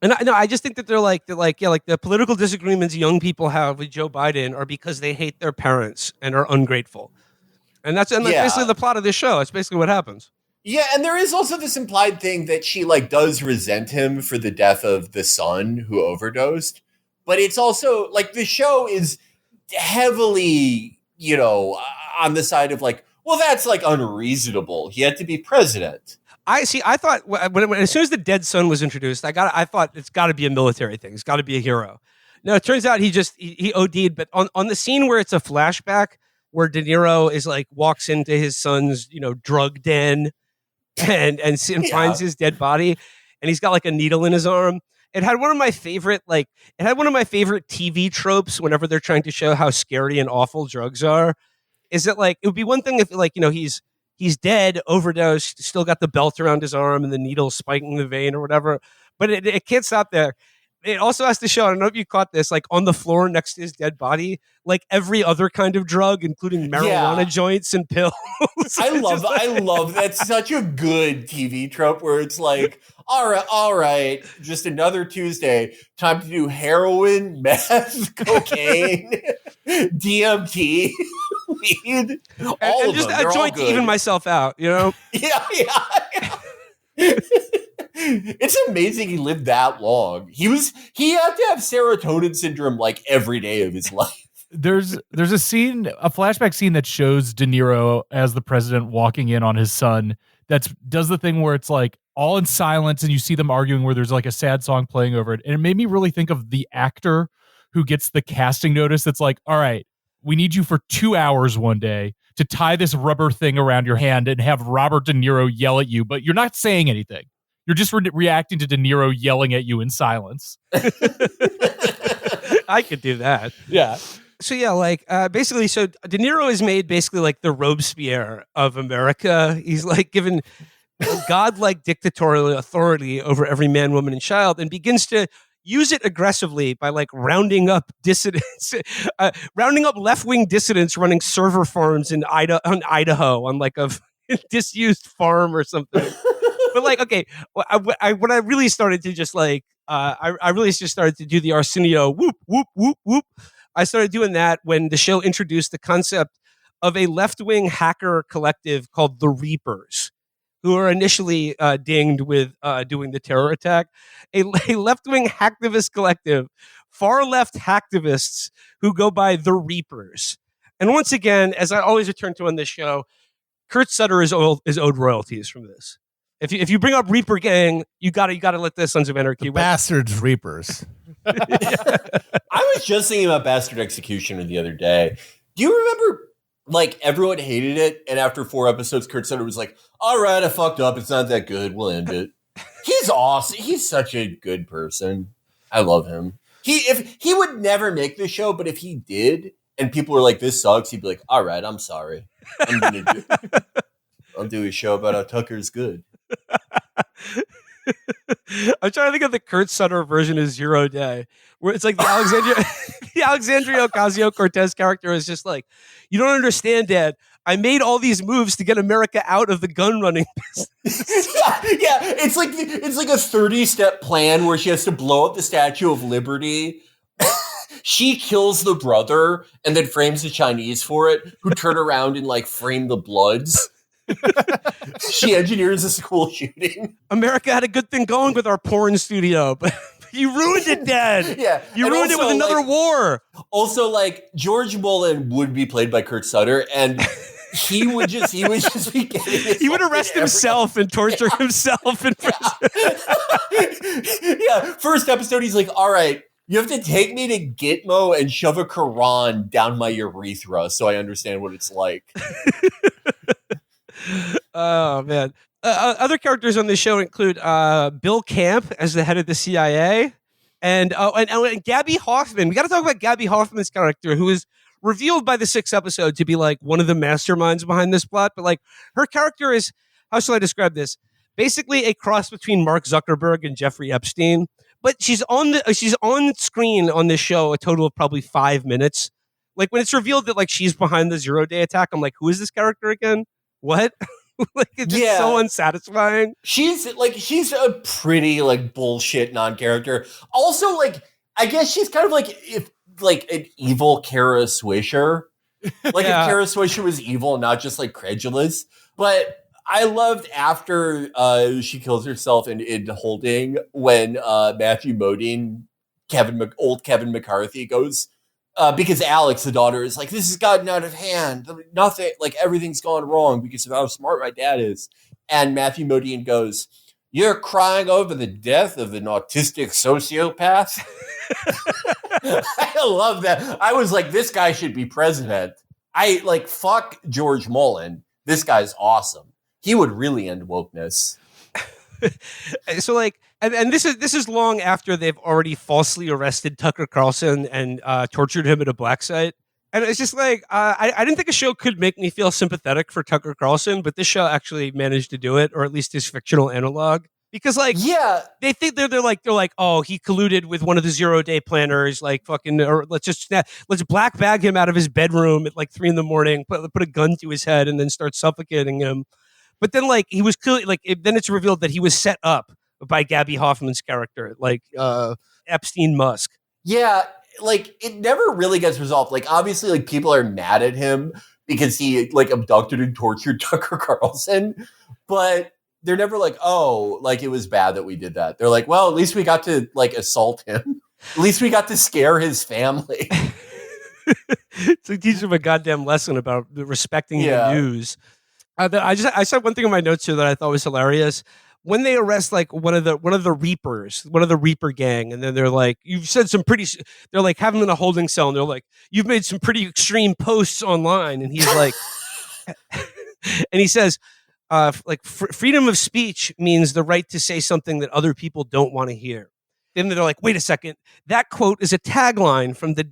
And I just think that they're like the political disagreements young people have with Joe Biden are because they hate their parents and are ungrateful. And that's basically the plot of this show. That's basically what happens. Yeah, and there is also this implied thing that she like does resent him for the death of the son who overdosed. But it's also like the show is heavily, on the side of like, well, that's like unreasonable. He had to be president. I thought when as soon as the dead son was introduced, I thought it's got to be a military thing. It's got to be a hero. No, it turns out he OD'd. But on the scene where it's a flashback where De Niro is like walks into his son's drug den and finds his dead body, and he's got like a needle in his arm. It had one of my favorite TV tropes whenever they're trying to show how scary and awful drugs are. Is that like it would be one thing if like he's dead, overdosed, still got the belt around his arm and the needle spiking the vein or whatever. But it can't stop there. It also has to show, I don't know if you caught this, like on the floor next to his dead body, like every other kind of drug, including marijuana joints and pills. I love that's such a good TV trope where it's like, all right, just another Tuesday, time to do heroin, meth, cocaine, DMT, weed, all and of just them. a joint to even myself out, Yeah. It's amazing he lived that long. He had to have serotonin syndrome like every day of his life. There's a flashback scene that shows De Niro as the president walking in on his son that does the thing where it's like all in silence and you see them arguing where there's like a sad song playing over it. And it made me really think of the actor who gets the casting notice that's like, all right, we need you for 2 hours one day to tie this rubber thing around your hand and have Robert De Niro yell at you, but you're not saying anything. You're just reacting to De Niro yelling at you in silence. I could do that. Yeah. So yeah, like basically, so De Niro is made basically like the Robespierre of America. He's like given a godlike dictatorial authority over every man, woman, and child, and begins to use it aggressively by like rounding up dissidents, rounding up left-wing dissidents running server farms in Idaho on like a disused farm or something. But like, okay, when I really started to just like, I really just started to do the Arsenio whoop, whoop, whoop, whoop. I started doing that when the show introduced the concept of a left-wing hacker collective called the Reapers, who are initially dinged with doing the terror attack. A left-wing hacktivist collective, far-left hacktivists who go by the Reapers. And once again, as I always return to on this show, Kurt Sutter is owed royalties from this. If you bring up Reaper Gang, you gotta let the Sons of Anarchy. Bastards Reapers. I was just thinking about Bastard Executioner the other day. Do you remember, like, everyone hated it, and after 4 episodes, Kurt Sutter was like, all right, I fucked up. It's not that good. We'll end it. He's awesome. He's such a good person. I love him. He would never make the show, but if he did, and people were like, this sucks, he'd be like, all right, I'm sorry. I'll do a show about how Tucker's good. I'm trying to think of the Kurt Sutter version of Zero Day, where it's like the Alexandria Ocasio-Cortez character is just like, you don't understand, Dad. I made all these moves to get America out of the gun running business. Yeah, it's like a 30-step plan where she has to blow up the Statue of Liberty. She kills the brother and then frames the Chinese for it, who turn around and like frame the Bloods. She engineers a school shooting. America had a good thing going with our porn studio, but you ruined it, Dad. Yeah, you ruined it with another war. Also, like, George Mullen would be played by Kurt Sutter, and he would just be getting. He would arrest himself and torture himself in prison. Yeah, first episode, he's like, all right, you have to take me to Gitmo and shove a Quran down my urethra so I understand what it's like. Oh, man. Other characters on this show include Bill Camp as the head of the CIA and Gabby Hoffman. We got to talk about Gabby Hoffman's character, who is revealed by the 6th episode to be like one of the masterminds behind this plot. But like her character is, how shall I describe this? Basically a cross between Mark Zuckerberg and Jeffrey Epstein. But she's on screen on this show a total of probably 5 minutes. Like when it's revealed that like she's behind the 0 Day attack, I'm like, who is this character again? What? Like it's just so unsatisfying. She's a pretty like bullshit non-character. Also, like I guess she's kind of like an evil Kara Swisher. Like if Kara Swisher was evil, not just like credulous. But I loved after she kills herself in Holding when Matthew Modine, old Kevin McCarthy goes. Because Alex, the daughter, is like, this has gotten out of hand. Nothing, like everything's gone wrong because of how smart my dad is. And Matthew Modine goes, you're crying over the death of an autistic sociopath? I love that. I was like, this guy should be president. Fuck George Mullen. This guy's awesome. He would really end wokeness. So like, and this is long after they've already falsely arrested Tucker Carlson and tortured him at a black site. And it's just like, I didn't think a show could make me feel sympathetic for Tucker Carlson, but this show actually managed to do it, or at least his fictional analog. Because like, yeah, they think they're like, oh, he colluded with one of the 0 Day planners, like fucking, or let's black bag him out of his bedroom at like 3 a.m, put a gun to his head and then start suffocating him. But then like, he was clearly like, then it's revealed that he was set up by Gabby Hoffman's character, like Epstein Musk. Yeah, like it never really gets resolved. Like obviously, like people are mad at him because he like abducted and tortured Tucker Carlson, but they're never like, oh, like it was bad that we did that. They're like, well, at least we got to like assault him. At least we got to scare his family. It's like teach him a goddamn lesson about respecting the news. I saw one thing in my notes here that I thought was hilarious. When they arrest like one of the Reapers, one of the Reaper gang, and then they're like, you've said some pretty, they're like, have him in a holding cell, and they're like, you've made some pretty extreme posts online, and he's like, and he says, freedom of speech means the right to say something that other people don't want to hear. then they're like, wait a second, that quote is a tagline from the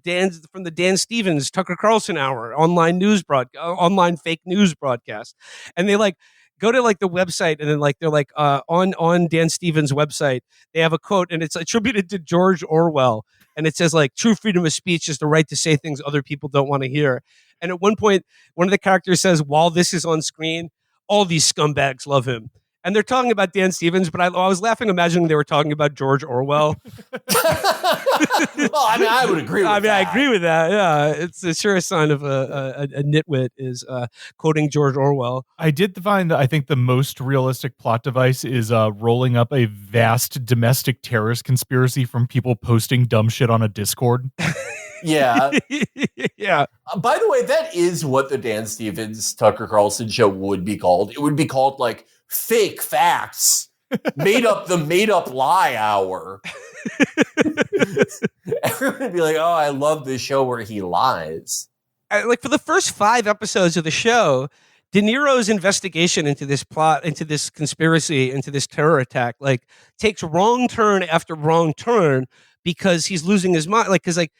Dan Stevens Tucker Carlson Hour online fake news broadcast, and they like go to like the website, and then like they're like on Dan Stevens' website they have a quote, and it's attributed to George Orwell, and it says like true freedom of speech is the right to say things other people don't want to hear. And at one point, one of the characters says, while this is on screen, all these scumbags love him. And they're talking about Dan Stevens, but I was laughing imagining they were talking about George Orwell. Well, I mean, I would agree with that. I agree with that. Yeah, it's a sure sign of a nitwit is quoting George Orwell. I did find that I think the most realistic plot device is rolling up a vast domestic terrorist conspiracy from people posting dumb shit on a Discord. Yeah. Yeah. By the way, that is what the Dan Stevens Tucker Carlson show would be called. It would be called like Fake Facts, made up lie hour. Everyone would be like, oh, I love this show where he lies. Like for the first 5 episodes of the show, De Niro's investigation into this plot, into this conspiracy, into this terror attack, like takes wrong turn after wrong turn because he's losing his mind. Like, cause like,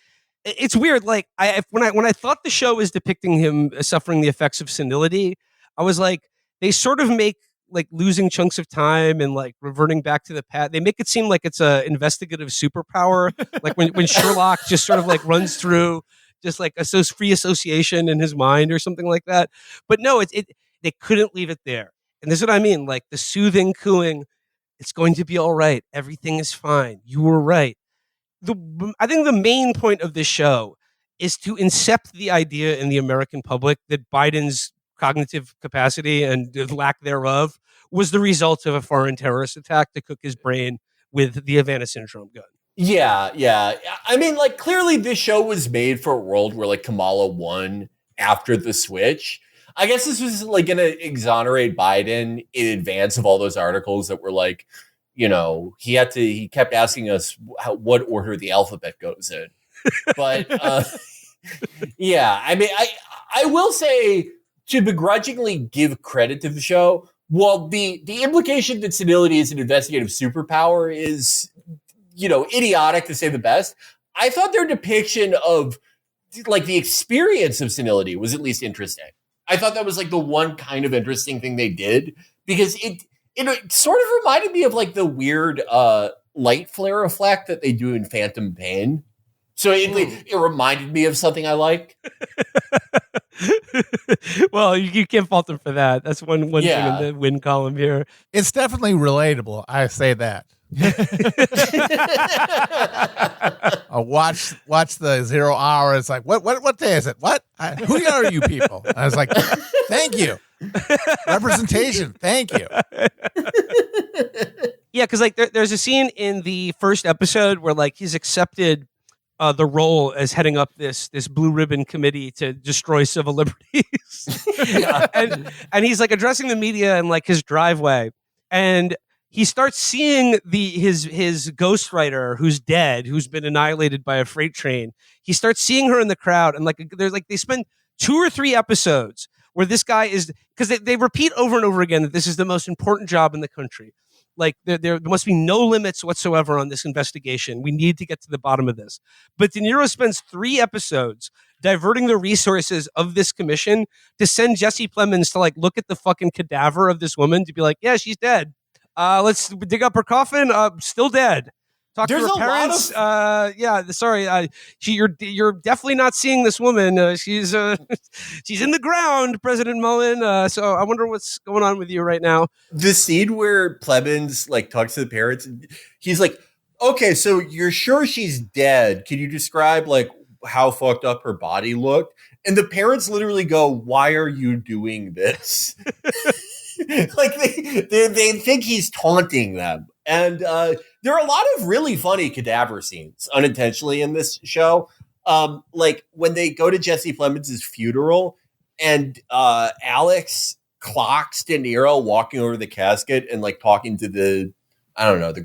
it's weird. Like when I thought the show was depicting him suffering the effects of senility, I was like, they sort of make like losing chunks of time and like reverting back to the past. They make it seem like it's a investigative superpower. Like when Sherlock just sort of like runs through just like a free association in his mind or something like that. But no, they couldn't leave it there. And this is what I mean. Like the soothing cooing, it's going to be all right. Everything is fine. You were right. I think the main point of this show is to incept the idea in the American public that Biden's cognitive capacity and lack thereof was the result of a foreign terrorist attack to cook his brain with the Havana Syndrome gun. Yeah. I mean, like, clearly this show was made for a world where, like, Kamala won after the switch. I guess this was, like, going to exonerate Biden in advance of all those articles that were, like, you know, he kept asking us what order the alphabet goes in. But, yeah, I mean, I will say, to begrudgingly give credit to the show, well, the implication that senility is an investigative superpower is, you know, idiotic to say the best. I thought their depiction of like the experience of senility was at least interesting. I thought that was like the one kind of interesting thing they did, because it sort of reminded me of like the weird light flare effect that they do in Phantom Pain. So it reminded me of something I like. Well, you can't fault them for that. That's one thing in the win column here. It's definitely relatable. I say that. I watch the 0 hour. It's like, what day is it? What? Who are you people? I was like, thank you. Representation. Thank you. Yeah, because like there's a scene in the first episode where like he's accepted the role as heading up this blue ribbon committee to destroy civil liberties. and he's like addressing the media in like his driveway, and he starts seeing his ghostwriter who's dead, who's been annihilated by a freight train. He starts seeing her in the crowd, and like there's like they spend 2 or 3 episodes where this guy is, because they repeat over and over again that this is the most important job in the country. Like there must be no limits whatsoever on this investigation. We need to get to the bottom of this. But De Niro spends 3 episodes diverting the resources of this commission to send Jesse Plemons to like look at the fucking cadaver of this woman to be like, yeah, she's dead. Let's dig up her coffin. Still dead. Talk to her parents. You're definitely not seeing this woman. She's in the ground, President Mullen. So I wonder what's going on with you right now. The scene where Plemons like talks to the parents, and he's like, "Okay, so you're sure she's dead? Can you describe like how fucked up her body looked?" And the parents literally go, "Why are you doing this?" Like they think he's taunting them. And there are a lot of really funny cadaver scenes unintentionally in this show. Like when they go to Jesse Plemons' funeral and Alex clocks De Niro walking over the casket and like talking to the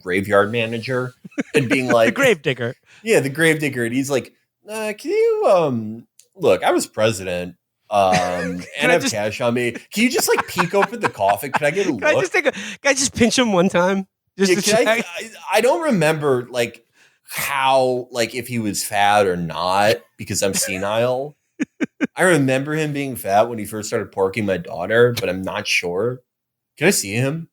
graveyard manager and being like the gravedigger. Yeah, the gravedigger. And he's like, can you look, I was president. And I have cash on me. Can you just like peek open the coffin? Can I get a look? Can I just pinch him one time? I don't remember like how, like, if he was fat or not because I'm senile. I remember him being fat when he first started porking my daughter, but I'm not sure. Can I see him?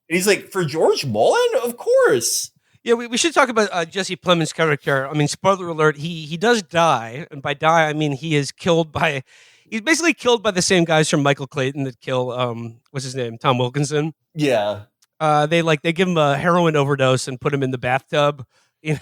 And he's like, for George Mullen? Of course. Yeah, we should talk about Jesse Plemons' character. I mean, spoiler alert, he does die. And by die, I mean he's basically killed by the same guys from Michael Clayton that kill, what's his name? Tom Wilkinson. Yeah. They give him a heroin overdose and put him in the bathtub. And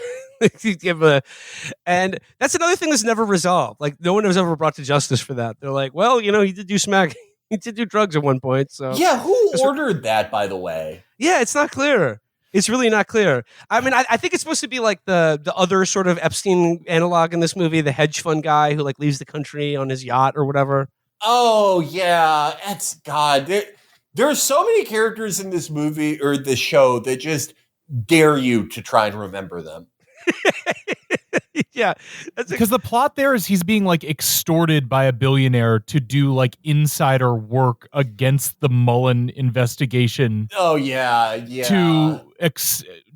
that's another thing that's never resolved. Like, no one was ever brought to justice for that. They're like, well, he did do smack. He did do drugs at one point. So yeah, who ordered that, by the way? Yeah, it's not clear. It's really not clear. I mean, I think it's supposed to be like the other sort of Epstein analog in this movie, the hedge fund guy who like leaves the country on his yacht or whatever. Oh yeah, that's God. There are so many characters in this movie or this show that just dare you to try and remember them. Yeah, because the plot there is he's being like extorted by a billionaire to do like insider work against the Mullen investigation. Oh yeah. To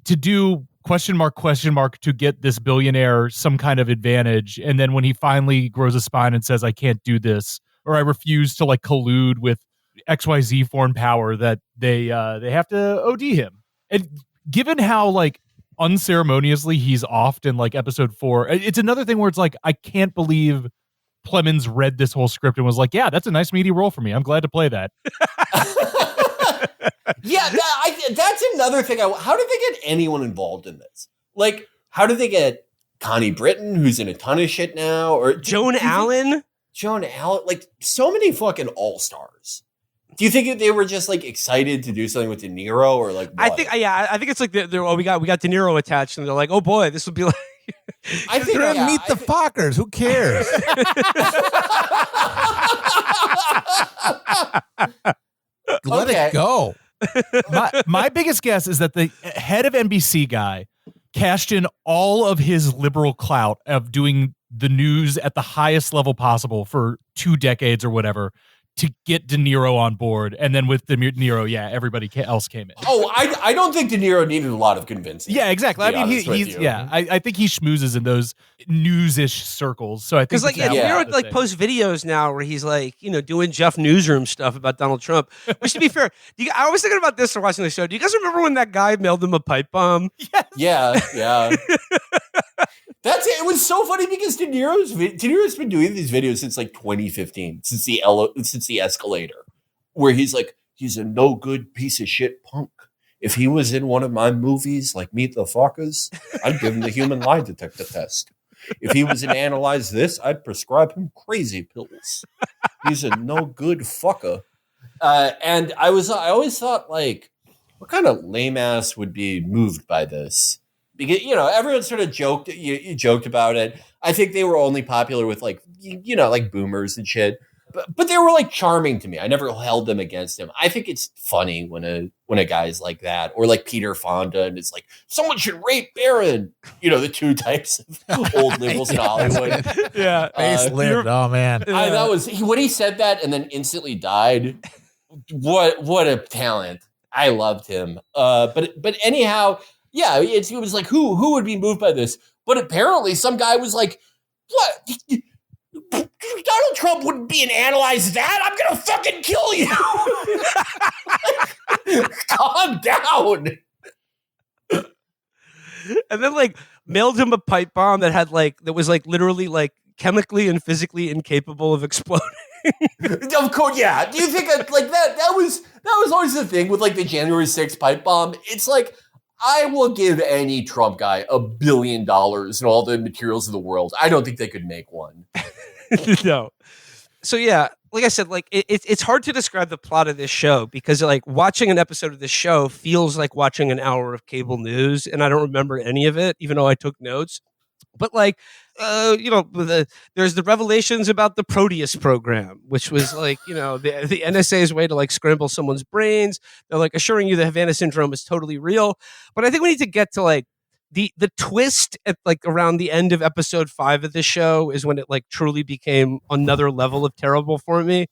do question mark to get this billionaire some kind of advantage, and then when he finally grows a spine and says I can't do this, or I refuse to like collude with XYZ foreign power, that they have to OD him. And given how like unceremoniously he's offed in like episode 4, it's another thing where it's like I can't believe Plemons read this whole script and was like, yeah, that's a nice meaty role for me, I'm glad to play that. Yeah, that's another thing. How did they get anyone involved in this? Like, how did they get Connie Britton, who's in a ton of shit now, or Joan Allen, like so many fucking all-stars. Do you think they were just like excited to do something with De Niro, or like what? I think it's like we got De Niro attached, and they're like, oh boy, this would be like. I think meet the Fockers. Who cares? Let it go. My biggest guess is that the head of NBC guy cashed in all of his liberal clout of doing the news at the highest level possible for 2 decades or whatever to get De Niro on board. And then with De Niro, yeah, everybody else came in. Oh, I don't think De Niro needed a lot of convincing. Yeah, exactly. I mean, he's I think he schmoozes in those news-ish circles. So I think De Niro like posts videos now where he's like, doing Jeff Newsroom stuff about Donald Trump. Which, to be fair, I was thinking about this while watching the show. Do you guys remember when that guy mailed him a pipe bomb? Yes. Yeah. That's it. It was so funny because De Niro's been doing these videos since like 2015, since the escalator, where he's like, he's a no good piece of shit punk. If he was in one of my movies like Meet the Fockers, I'd give him the human lie detector test. If he was in Analyze This, I'd prescribe him crazy pills. He's a no good fucker. And I always thought, like, what kind of lame ass would be moved by this? Because, everyone sort of joked, you joked about it. I think they were only popular with like boomers and shit, but they were like charming to me. I never held them against him. I think it's funny when a guy's like that, or like Peter Fonda, and it's like, someone should rape Barron. The 2 types of old liberals in Hollywood. Yeah. Face lived. Oh man. That was when he said that and then instantly died. What a talent. I loved him. But anyhow, yeah, it was like, who would be moved by this? But apparently some guy was like, what? Donald Trump wouldn't be an Analyze That? I'm going to fucking kill you. Calm down. And then like mailed him a pipe bomb that was like literally like chemically and physically incapable of exploding. Of course, yeah. Do you think that was always the thing with like the January 6th pipe bomb? It's like, I will give any Trump guy $1 billion and all the materials in the world. I don't think they could make one. No. So yeah, like I said, like it's hard to describe the plot of this show because like watching an episode of this show feels like watching an hour of cable news, and I don't remember any of it, even though I took notes. But like, there's the revelations about the Proteus program, which was like, the NSA's way to like scramble someone's brains. They're like assuring you the Havana syndrome is totally real. But I think we need to get to like the twist at like around the end of episode 5 of the show is when it like truly became another level of terrible for me.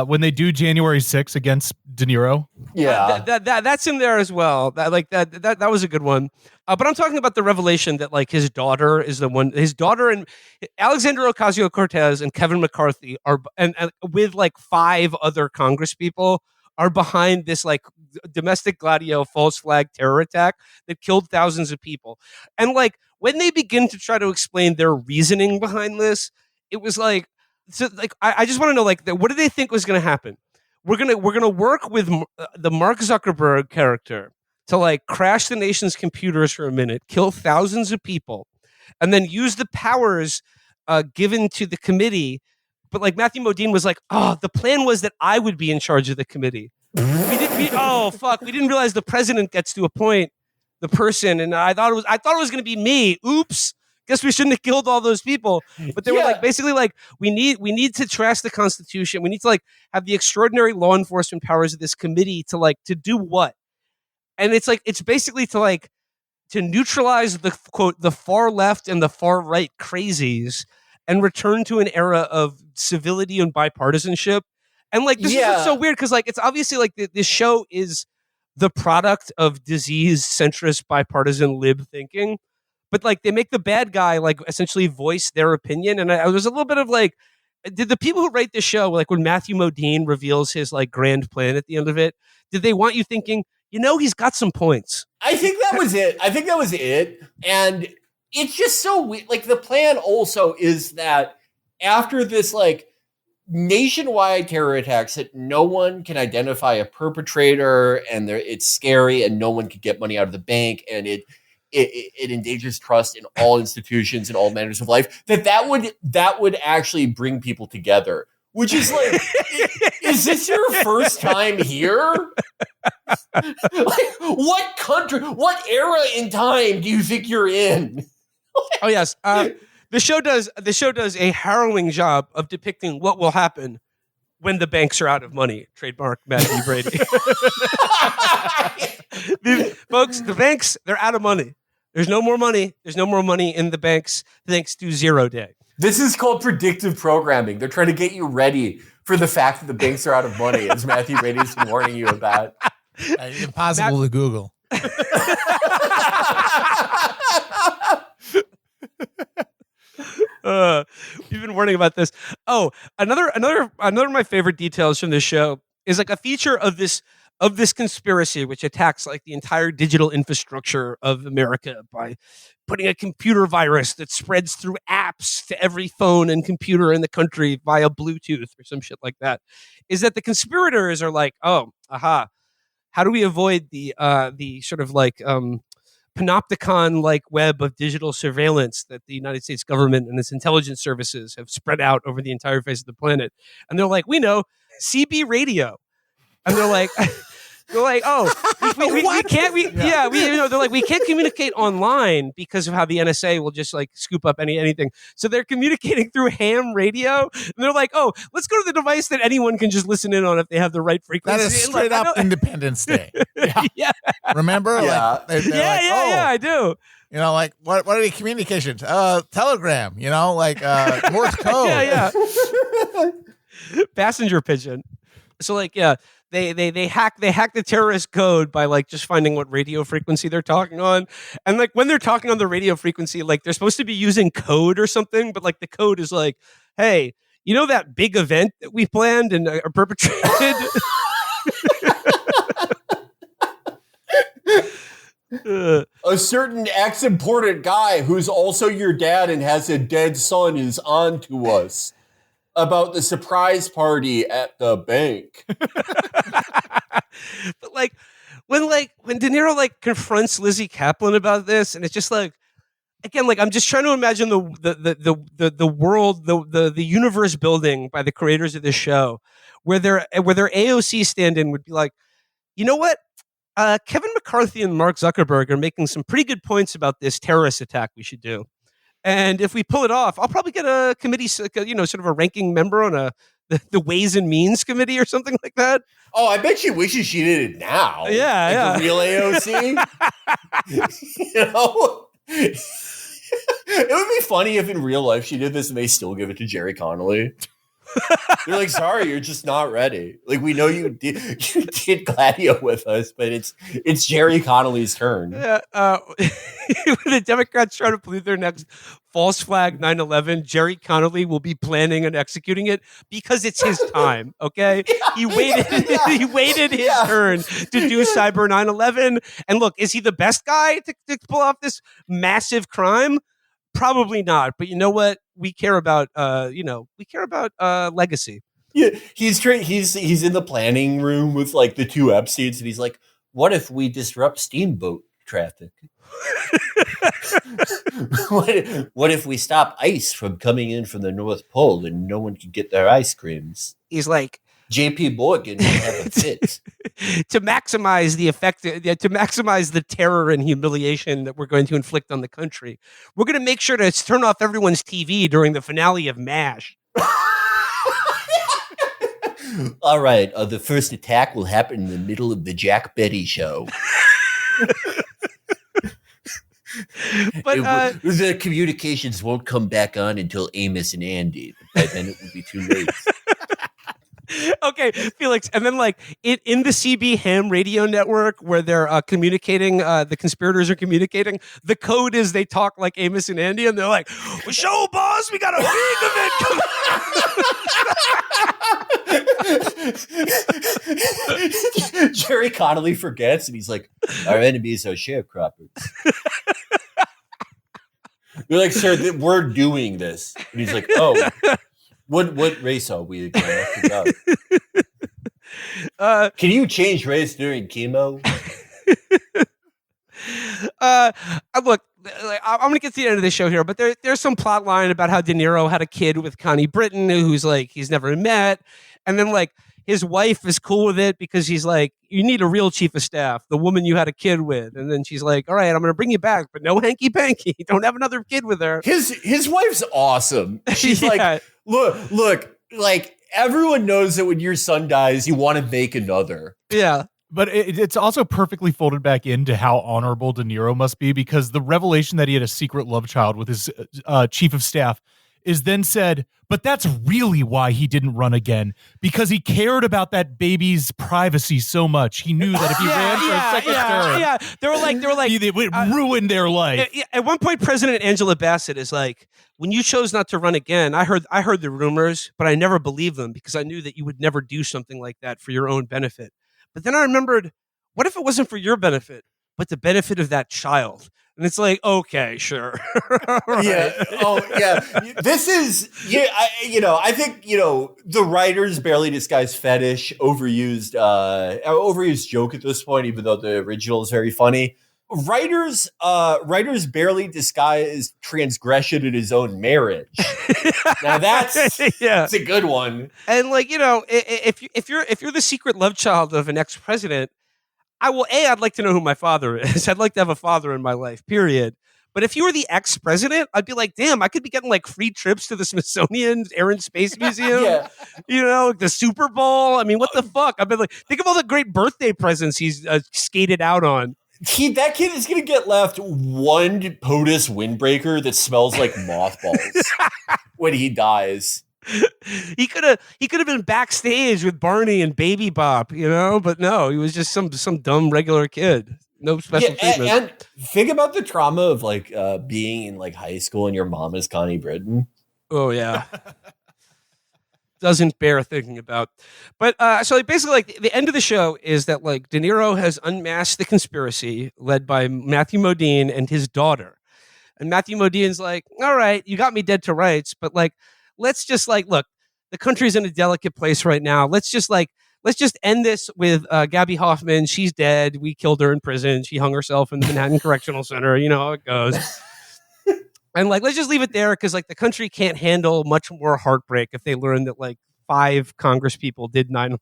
when they do January 6th against De Niro. Yeah. That's in there as well. That was a good one. But I'm talking about the revelation that like his daughter is the one. His daughter and Alexandria Ocasio-Cortez and Kevin McCarthy are and with like 5 other Congress people are behind this like domestic Gladio false flag terror attack that killed thousands of people. And like when they begin to try to explain their reasoning behind this, it was like, so like I just want to know like what do they think was going to happen? We're gonna work with the Mark Zuckerberg character to like crash the nation's computers for a minute, kill thousands of people, and then use the powers given to the committee. But like Matthew Modine was like, oh, the plan was that I would be in charge of the committee. We didn't realize the president gets to appoint the person, and I thought it was going to be me. Oops. Guess we shouldn't have killed all those people. But they were like basically like we need to trash the Constitution. We need to like have the extraordinary law enforcement powers of this committee to do what? And it's like it's basically to neutralize the quote the far left and the far right crazies and return to an era of civility and bipartisanship. And like this is what's so weird because like it's obviously like this show is the product of disease centrist bipartisan lib thinking. But like they make the bad guy like essentially voice their opinion, and I was a little bit of like, did the people who write this show like when Matthew Modine reveals his like grand plan at the end of it, did they want you thinking, he's got some points? I think that was it. And it's just so weird. Like the plan also is that after this like nationwide terror attacks that no one can identify a perpetrator, and it's scary, and no one can get money out of the bank, and it endangers trust in all institutions and all manners of life, that would actually bring people together, which is like, is this your first time here? Like, what country, what era in time do you think you're in? Oh yes. The show does a harrowing job of depicting what will happen when the banks are out of money. Trademark Matthew Brady. Folks, the banks, they're out of money. There's no more money. There's no more money in the banks thanks to 0 day. This is called predictive programming. They're trying to get you ready for the fact that the banks are out of money, as Matthew Brady's been warning you about. Impossible to Google. We've been warning about this. Oh, another of my favorite details from this show is like a feature of this conspiracy, which attacks like the entire digital infrastructure of America by putting a computer virus that spreads through apps to every phone and computer in the country via Bluetooth or some shit like that, is that the conspirators are like, how do we avoid the sort of like panopticon like web of digital surveillance that the United States government and its intelligence services have spread out over the entire face of the planet? And they're like, we know CB radio. And they're like, oh, we can't, they're like, we can't communicate online because of how the NSA will just like scoop up anything. So they're communicating through ham radio. And they're like, oh, let's go to the device that anyone can just listen in on if they have the right frequency. That is straight up Independence Day. Yeah. Remember? Yeah. Like, they're like, I do. Like what are the communications? Telegram, like Morse code. Yeah. Passenger pigeon. So like, yeah. They hack the terrorist code by like just finding what radio frequency they're talking on, and like when they're talking on the radio frequency, like they're supposed to be using code or something, but like the code is like, hey, that big event that we planned and are perpetrated. A certain ex-important guy who's also your dad and has a dead son is on to us about the surprise party at the bank. But like when De Niro like confronts Lizzie Kaplan about this, and it's just like, again, like I'm just trying to imagine the world, the universe building by the creators of this show, where their AOC stand-in would be like, you know what? Kevin McCarthy and Mark Zuckerberg are making some pretty good points about this terrorist attack we should do. And if we pull it off, I'll probably get a committee, sort of a ranking member on the Ways and Means Committee or something like that. Oh, I bet she wishes she did it now. Yeah. The real AOC. It would be funny if in real life she did this and they still give it to Jerry Connolly. They're like, sorry, you're just not ready. Like, we know you did Gladio with us, but it's Jerry Connolly's turn. Yeah, the Democrats try to plead their next false flag 9/11. Jerry Connolly will be planning and executing it because it's his time. Okay, he waited. He waited his turn to do cyber 9/11. And look, is he the best guy to pull off this massive crime? Probably not. But you know what? We care about. We care about legacy. Yeah, he's in the planning room with like the two Epsteins, and he's like, "What if we disrupt steamboat traffic? What if we stop ice from coming in from the North Pole and no one can get their ice creams?" He's like, JP Morgan will have a fit. To maximize the effect, to maximize the terror and humiliation that we're going to inflict on the country, we're going to make sure to turn off everyone's TV during the finale of MASH. All right, the first attack will happen in the middle of the Jack Betty show. But the communications won't come back on until Amos and Andy. By then it will be too late. Okay, Felix, and then like in the CB ham radio network where they're communicating, the conspirators are communicating, the code is they talk like Amos and Andy, and they're like, "Show boss, we got a big event." Jerry Connolly forgets, and he's like, "Our enemies are sharecroppers." They're like, "Sir, we're doing this," and he's like, "Oh." What race are we again? I forgot. Can you change race during chemo? Look, I'm going to get to the end of the show here, but there's some plot line about how De Niro had a kid with Connie Britton, who's like he's never met, and then like his wife is cool with it because he's like, "You need a real chief of staff, the woman you had a kid with," and then she's like, "All right, I'm going to bring you back, but no hanky panky. Don't have another kid with her." His wife's awesome. She's like, look, like everyone knows that when your son dies, you want to make another. Yeah. But it's also perfectly folded back into how honorable De Niro must be, because the revelation that he had a secret love child with his chief of staff is then said, but that's really why he didn't run again, because he cared about that baby's privacy so much. He knew that if he ran for a secretary, they were like, it would ruin their life. At one point, President Angela Bassett is like, "When you chose not to run again, I heard the rumors, but I never believed them because I knew that you would never do something like that for your own benefit. But then I remembered, what if it wasn't for your benefit, but the benefit of that child?" And it's like, okay, sure. Right. Yeah. Oh, yeah. This is, I think, the writer's barely disguised fetish, overused joke at this point, even though the original is very funny. Writers barely disguised transgression in his own marriage. Now that's a good one. And like, if you're the secret love child of an ex-president, I'd like to know who my father is. I'd like to have a father in my life, period. But if you were the ex-president, I'd be like, damn, I could be getting like free trips to the Smithsonian Air and Space Museum. The Super Bowl. I mean, what the fuck? I've been like, think of all the great birthday presents he's skated out on. That kid is going to get left one POTUS windbreaker that smells like mothballs when he dies. He could have been backstage with Barney and Baby Bop, but no, he was just some dumb regular kid. No special treatment. And think about the trauma of like being in like high school and your mom is Connie Britton. Oh yeah. Doesn't bear thinking about. But so basically like the end of the show is that like De Niro has unmasked the conspiracy led by Matthew Modine and his daughter. And Matthew Modine's like, "All right, you got me dead to rights, but like let's just like, look, the country's in a delicate place right now. Let's just end this with Gabby Hoffman. She's dead. We killed her in prison. She hung herself in the Manhattan Correctional Center. You know how it goes." And like, let's just leave it there because like the country can't handle much more heartbreak if they learn that like 5 Congress people did 9/11.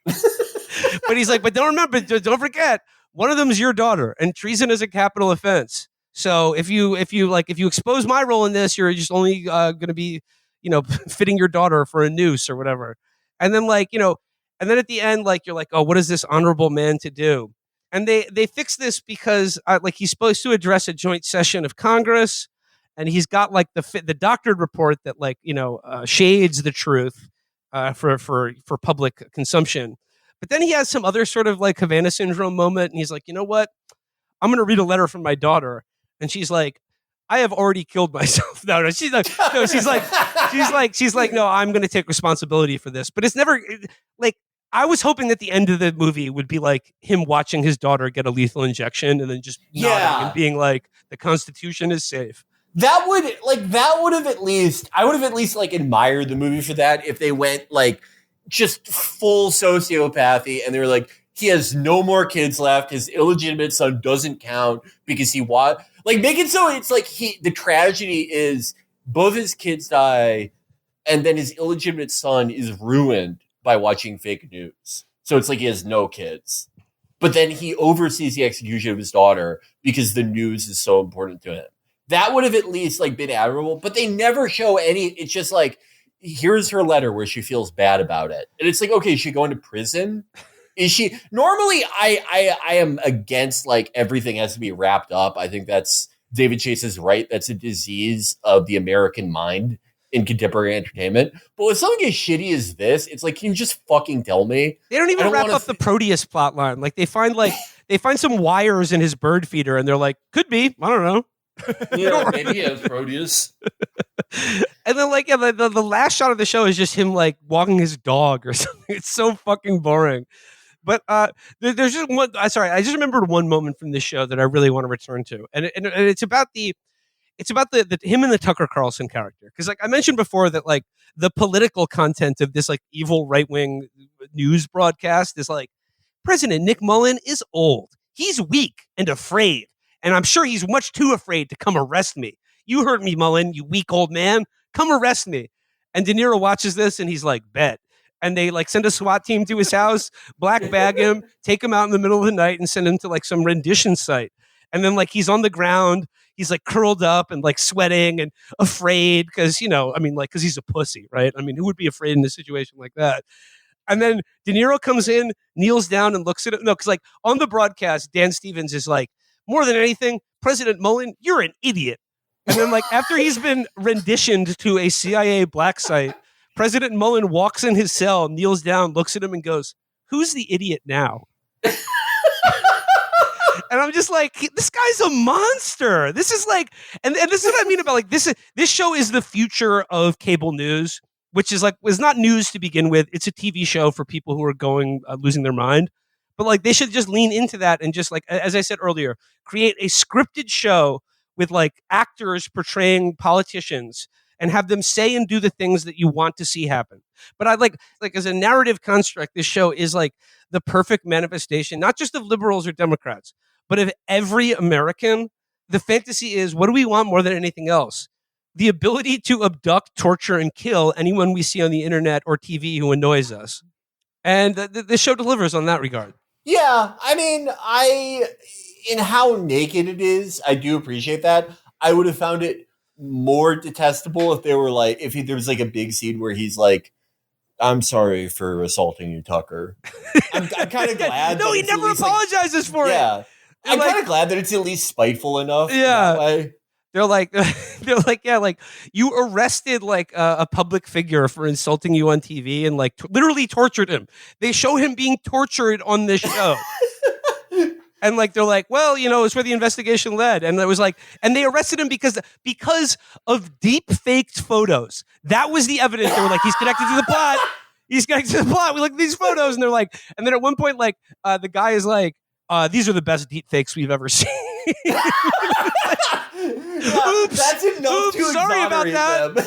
But he's like, but don't forget, one of them is your daughter, and treason is a capital offense. So if you expose my role in this, you're just only going to be, fitting your daughter for a noose or whatever. And then like, and then at the end, like, you're like, oh, what is this honorable man to do? And they fix this because like he's supposed to address a joint session of Congress. and he's got like the doctored report that like shades the truth for public consumption. But then he has some other sort of like Havana syndrome moment, and he's like, you know what? I'm going to read a letter from my daughter, and she's like, I have already killed myself. No, she's like, no, she's like, no, I'm going to take responsibility for this. But it's never like, I was hoping that the end of the movie would be like him watching his daughter get a lethal injection and then just nodding and being like, the Constitution is safe. That would have at least, I would have at least like admired the movie for that if they went like just full sociopathy and they were like, he has no more kids left. His illegitimate son doesn't count because make it so it's like the tragedy is both his kids die and then his illegitimate son is ruined by watching fake news. So it's like he has no kids. But then he oversees the execution of his daughter because the news is so important to him. That would have at least like been admirable, but they never show any. It's just like, here's her letter where she feels bad about it. And it's like, okay, is she going to prison? Is she normally I am against like everything has to be wrapped up. I think that's David Chase is right. That's a disease of the American mind in contemporary entertainment. But with something as shitty as this, it's like, can you just fucking tell me? They don't even wrap up the Proteus plot line. Like they find some wires in his bird feeder and they're like, could be, I don't know. Yeah, maybe he has Proteus. And then like the last shot of the show is just him like walking his dog or something. It's so fucking boring. But there's just one. I just remembered one moment from this show that I really want to return to, and it's about the him and the Tucker Carlson character, because like I mentioned before that like the political content of this like evil right wing news broadcast is like President Nick Mullen is old, he's weak and afraid, and I'm sure he's much too afraid to come arrest me. You heard me, Mullen, you weak old man, come arrest me. And De Niro watches this and he's like, bet. And they like send a SWAT team to his house, black bag him, take him out in the middle of the night and send him to like some rendition site. And then like he's on the ground, he's like curled up and like sweating and afraid because, because he's a pussy, right? I mean, who would be afraid in a situation like that? And then De Niro comes in, kneels down and looks at him. No, because like on the broadcast, Dan Stevens is like, more than anything, President Mullen, you're an idiot. And then like after he's been renditioned to a CIA black site, President Mullen walks in his cell, kneels down, looks at him and goes, who's the idiot now? And I'm just like, this guy's a monster. This is like, and this is what I mean about like, this show is the future of cable news, which is like, was not news to begin with. It's a TV show for people who are losing their mind. But like, they should just lean into that and just like, as I said earlier, create a scripted show with like actors portraying politicians and have them say and do the things that you want to see happen. But I like as a narrative construct, this show is like the perfect manifestation, not just of liberals or Democrats, but of every American. The fantasy is, what do we want more than anything else? The ability to abduct, torture, and kill anyone we see on the internet or TV who annoys us. And the show delivers on that regard. Yeah, I mean, in how naked it is, I do appreciate that. I would have found it more detestable if there was like a big scene where he's like, I'm sorry for assaulting you, Tucker. I'm kind of glad. No, he never apologizes for it. Yeah. I'm kind of glad that it's at least spiteful enough. Yeah. That way. They're like, yeah, like you arrested like a public figure for insulting you on TV and like literally tortured him. They show him being tortured on this show. And like, they're like, well, it's where the investigation led. And it was like, and they arrested him because of deep faked photos. That was the evidence. They were like, he's connected to the plot. He's connected to the plot. We look at these photos and they're like, and then at one point, like the guy is like, these are the best deep fakes we've ever seen. Oops, that's enough to sorry about that. Them.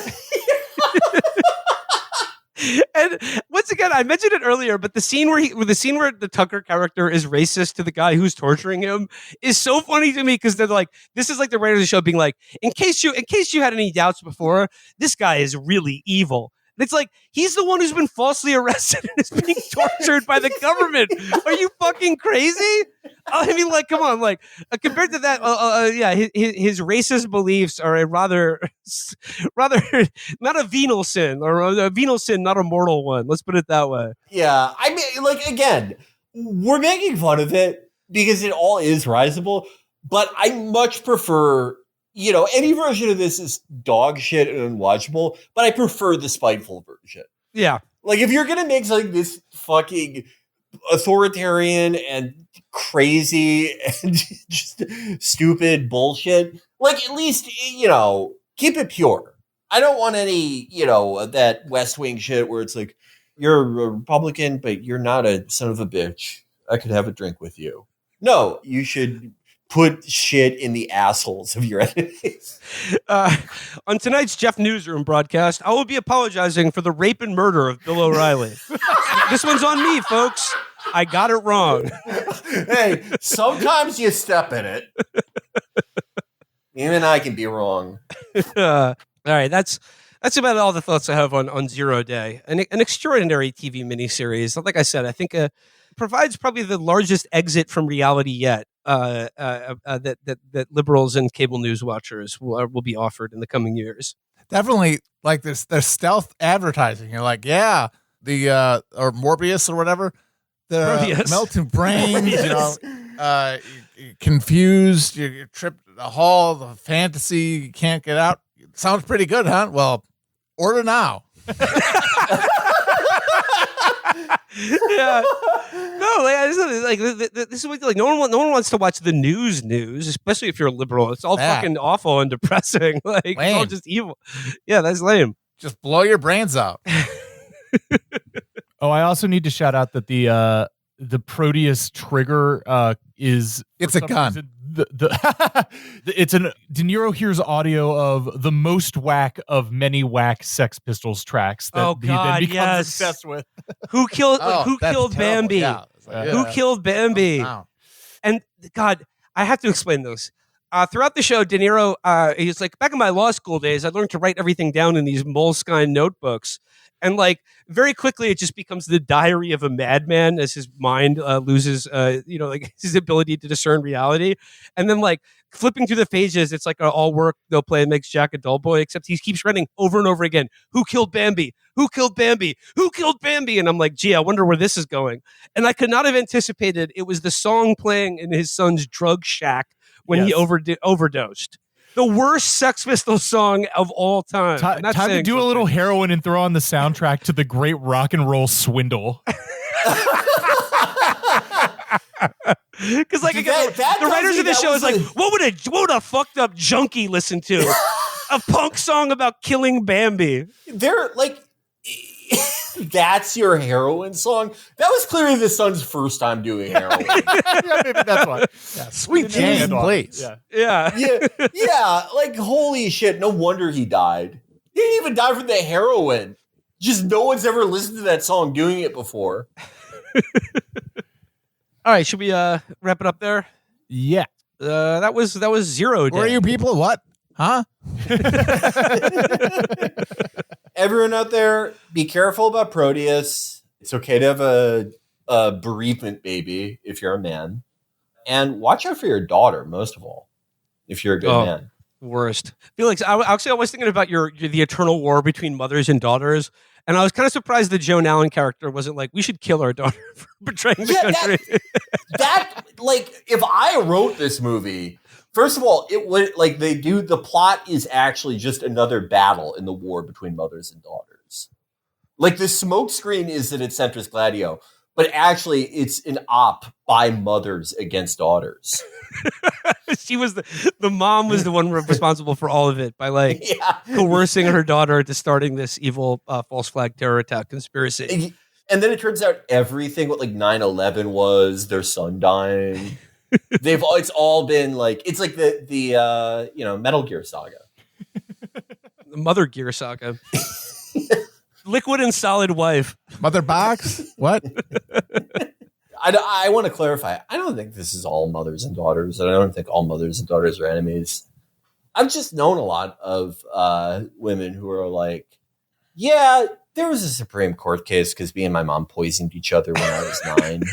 And once again, I mentioned it earlier, but the scene where the Tucker character is racist to the guy who's torturing him is so funny to me because they're like, this is like the writers of the show being like, in case you had any doubts before, this guy is really evil. And it's like, he's the one who's been falsely arrested and is being tortured by the government. Are you fucking crazy? I mean, like, come on, like compared to that, his racist beliefs are a rather not a venal sin, or a venal sin, not a mortal one. Let's put it that way. Yeah, I mean, like again, we're making fun of it because it all is risible, but I much prefer any version of this is dog shit and unwatchable, but I prefer the spiteful version. Yeah. Like, if you're going to make something this fucking authoritarian and crazy and just stupid bullshit, like, at least, keep it pure. I don't want any, that West Wing shit where it's like, you're a Republican, but you're not a son of a bitch. I could have a drink with you. No, you should put shit in the assholes of your enemies. On tonight's Jeff Newsroom broadcast, I will be apologizing for the rape and murder of Bill O'Reilly. This one's on me, folks. I got it wrong. Hey, sometimes you step in it. Even I can be wrong. All right, that's about all the thoughts I have on Zero Day. An extraordinary TV miniseries. Like I said, I think provides probably the largest exit from reality yet that liberals and cable news watchers will be offered in the coming years. Definitely, like there's stealth advertising. You're like, yeah, the or Morbius or whatever, the melting brains. You're confused. You trip the hall, the fantasy. You can't get out. Sounds pretty good, huh? Well, order now. Yeah. No, this is what, like no one wants to watch the news, especially if you're a liberal. It's all fucking awful and depressing. Like it's all just evil. Yeah, that's lame. Just blow your brains out. I also need to shout out that the Proteus trigger is a gun. It's De Niro hears audio of the most whack of many whack Sex Pistols tracks that he then becomes obsessed with. Who killed Bambi? Yeah. Who killed Bambi? Wow. And God, I have to explain this. Throughout the show, De Niro, he's like, back in my law school days, I learned to write everything down in these Moleskine notebooks. And like very quickly, it just becomes the diary of a madman as his mind loses, his ability to discern reality. And then like flipping through the pages, it's like all work, no play makes Jack a dull boy, except he keeps writing over and over again. Who killed Bambi? Who killed Bambi? Who killed Bambi? And I'm like, gee, I wonder where this is going. And I could not have anticipated it was the song playing in his son's drug shack when he overdosed. The worst Sex Pistols song of all time. Time to do a little heroin and throw on the soundtrack to the great rock and roll swindle. Because like again, the writers of the show is like, what would a fucked up junkie listen to? A punk song about killing Bambi. They're like, that's your heroin song? That was clearly the son's first time doing heroin. Yeah, maybe that's why. Yeah, sweet Jane, please. Yeah. Like, holy shit, no wonder he died. He didn't even die from the heroin. Just no one's ever listened to that song doing it before. All right, should we wrap it up there? Yeah. That was Zero Day. Where are you people? What? Huh? Everyone out there, be careful about Proteus. It's okay to have a bereavement baby if you're a man. And watch out for your daughter, most of all, if you're a good man. Worst. Felix, I was thinking about the eternal war between mothers and daughters. And I was kind of surprised the Joan Allen character wasn't like, we should kill our daughter for betraying the country. If I wrote this movie, first of all, it would the plot is actually just another battle in the war between mothers and daughters. Like the smoke screen is that it's Centris Gladio, but actually it's an op by mothers against daughters. She was the mom was the one responsible for all of it by coercing her daughter into starting this evil false flag terror attack conspiracy. And then it turns out everything what 9/11 was, their son dying. It's all been like, it's like the Metal Gear saga. The Mother Gear saga. Liquid and Solid Wife. Mother Box? What? I want to clarify. I don't think this is all mothers and daughters, and I don't think all mothers and daughters are enemies. I've just known a lot of women who are like, yeah, there was a Supreme Court case because me and my mom poisoned each other when I was 9.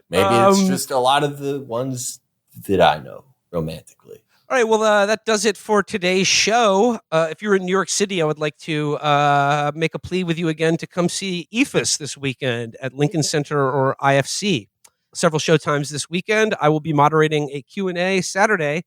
Maybe it's just a lot of the ones that I know romantically. All right, well, that does it for today's show. If you're in New York City, I would like to make a plea with you again to come see EFUS this weekend at Lincoln Center or IFC. several showtimes this weekend. I will be moderating a Q&A Saturday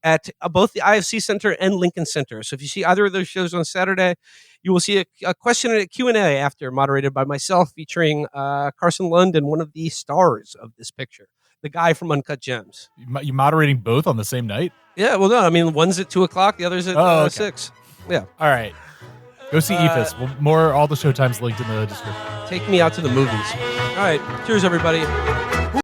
at both the IFC Center and Lincoln Center. So if you see either of those shows on Saturday, you will see a question and a Q&A after, moderated by myself, featuring Carson Lund and one of the stars of this picture, the guy from Uncut Gems. You moderating both on the same night? Yeah, well, no, I mean, one's at 2 o'clock, the other's at 6. Yeah. All right. Go see EFIS. All the showtimes linked in the description. Take me out to the movies. All right. Cheers, everybody.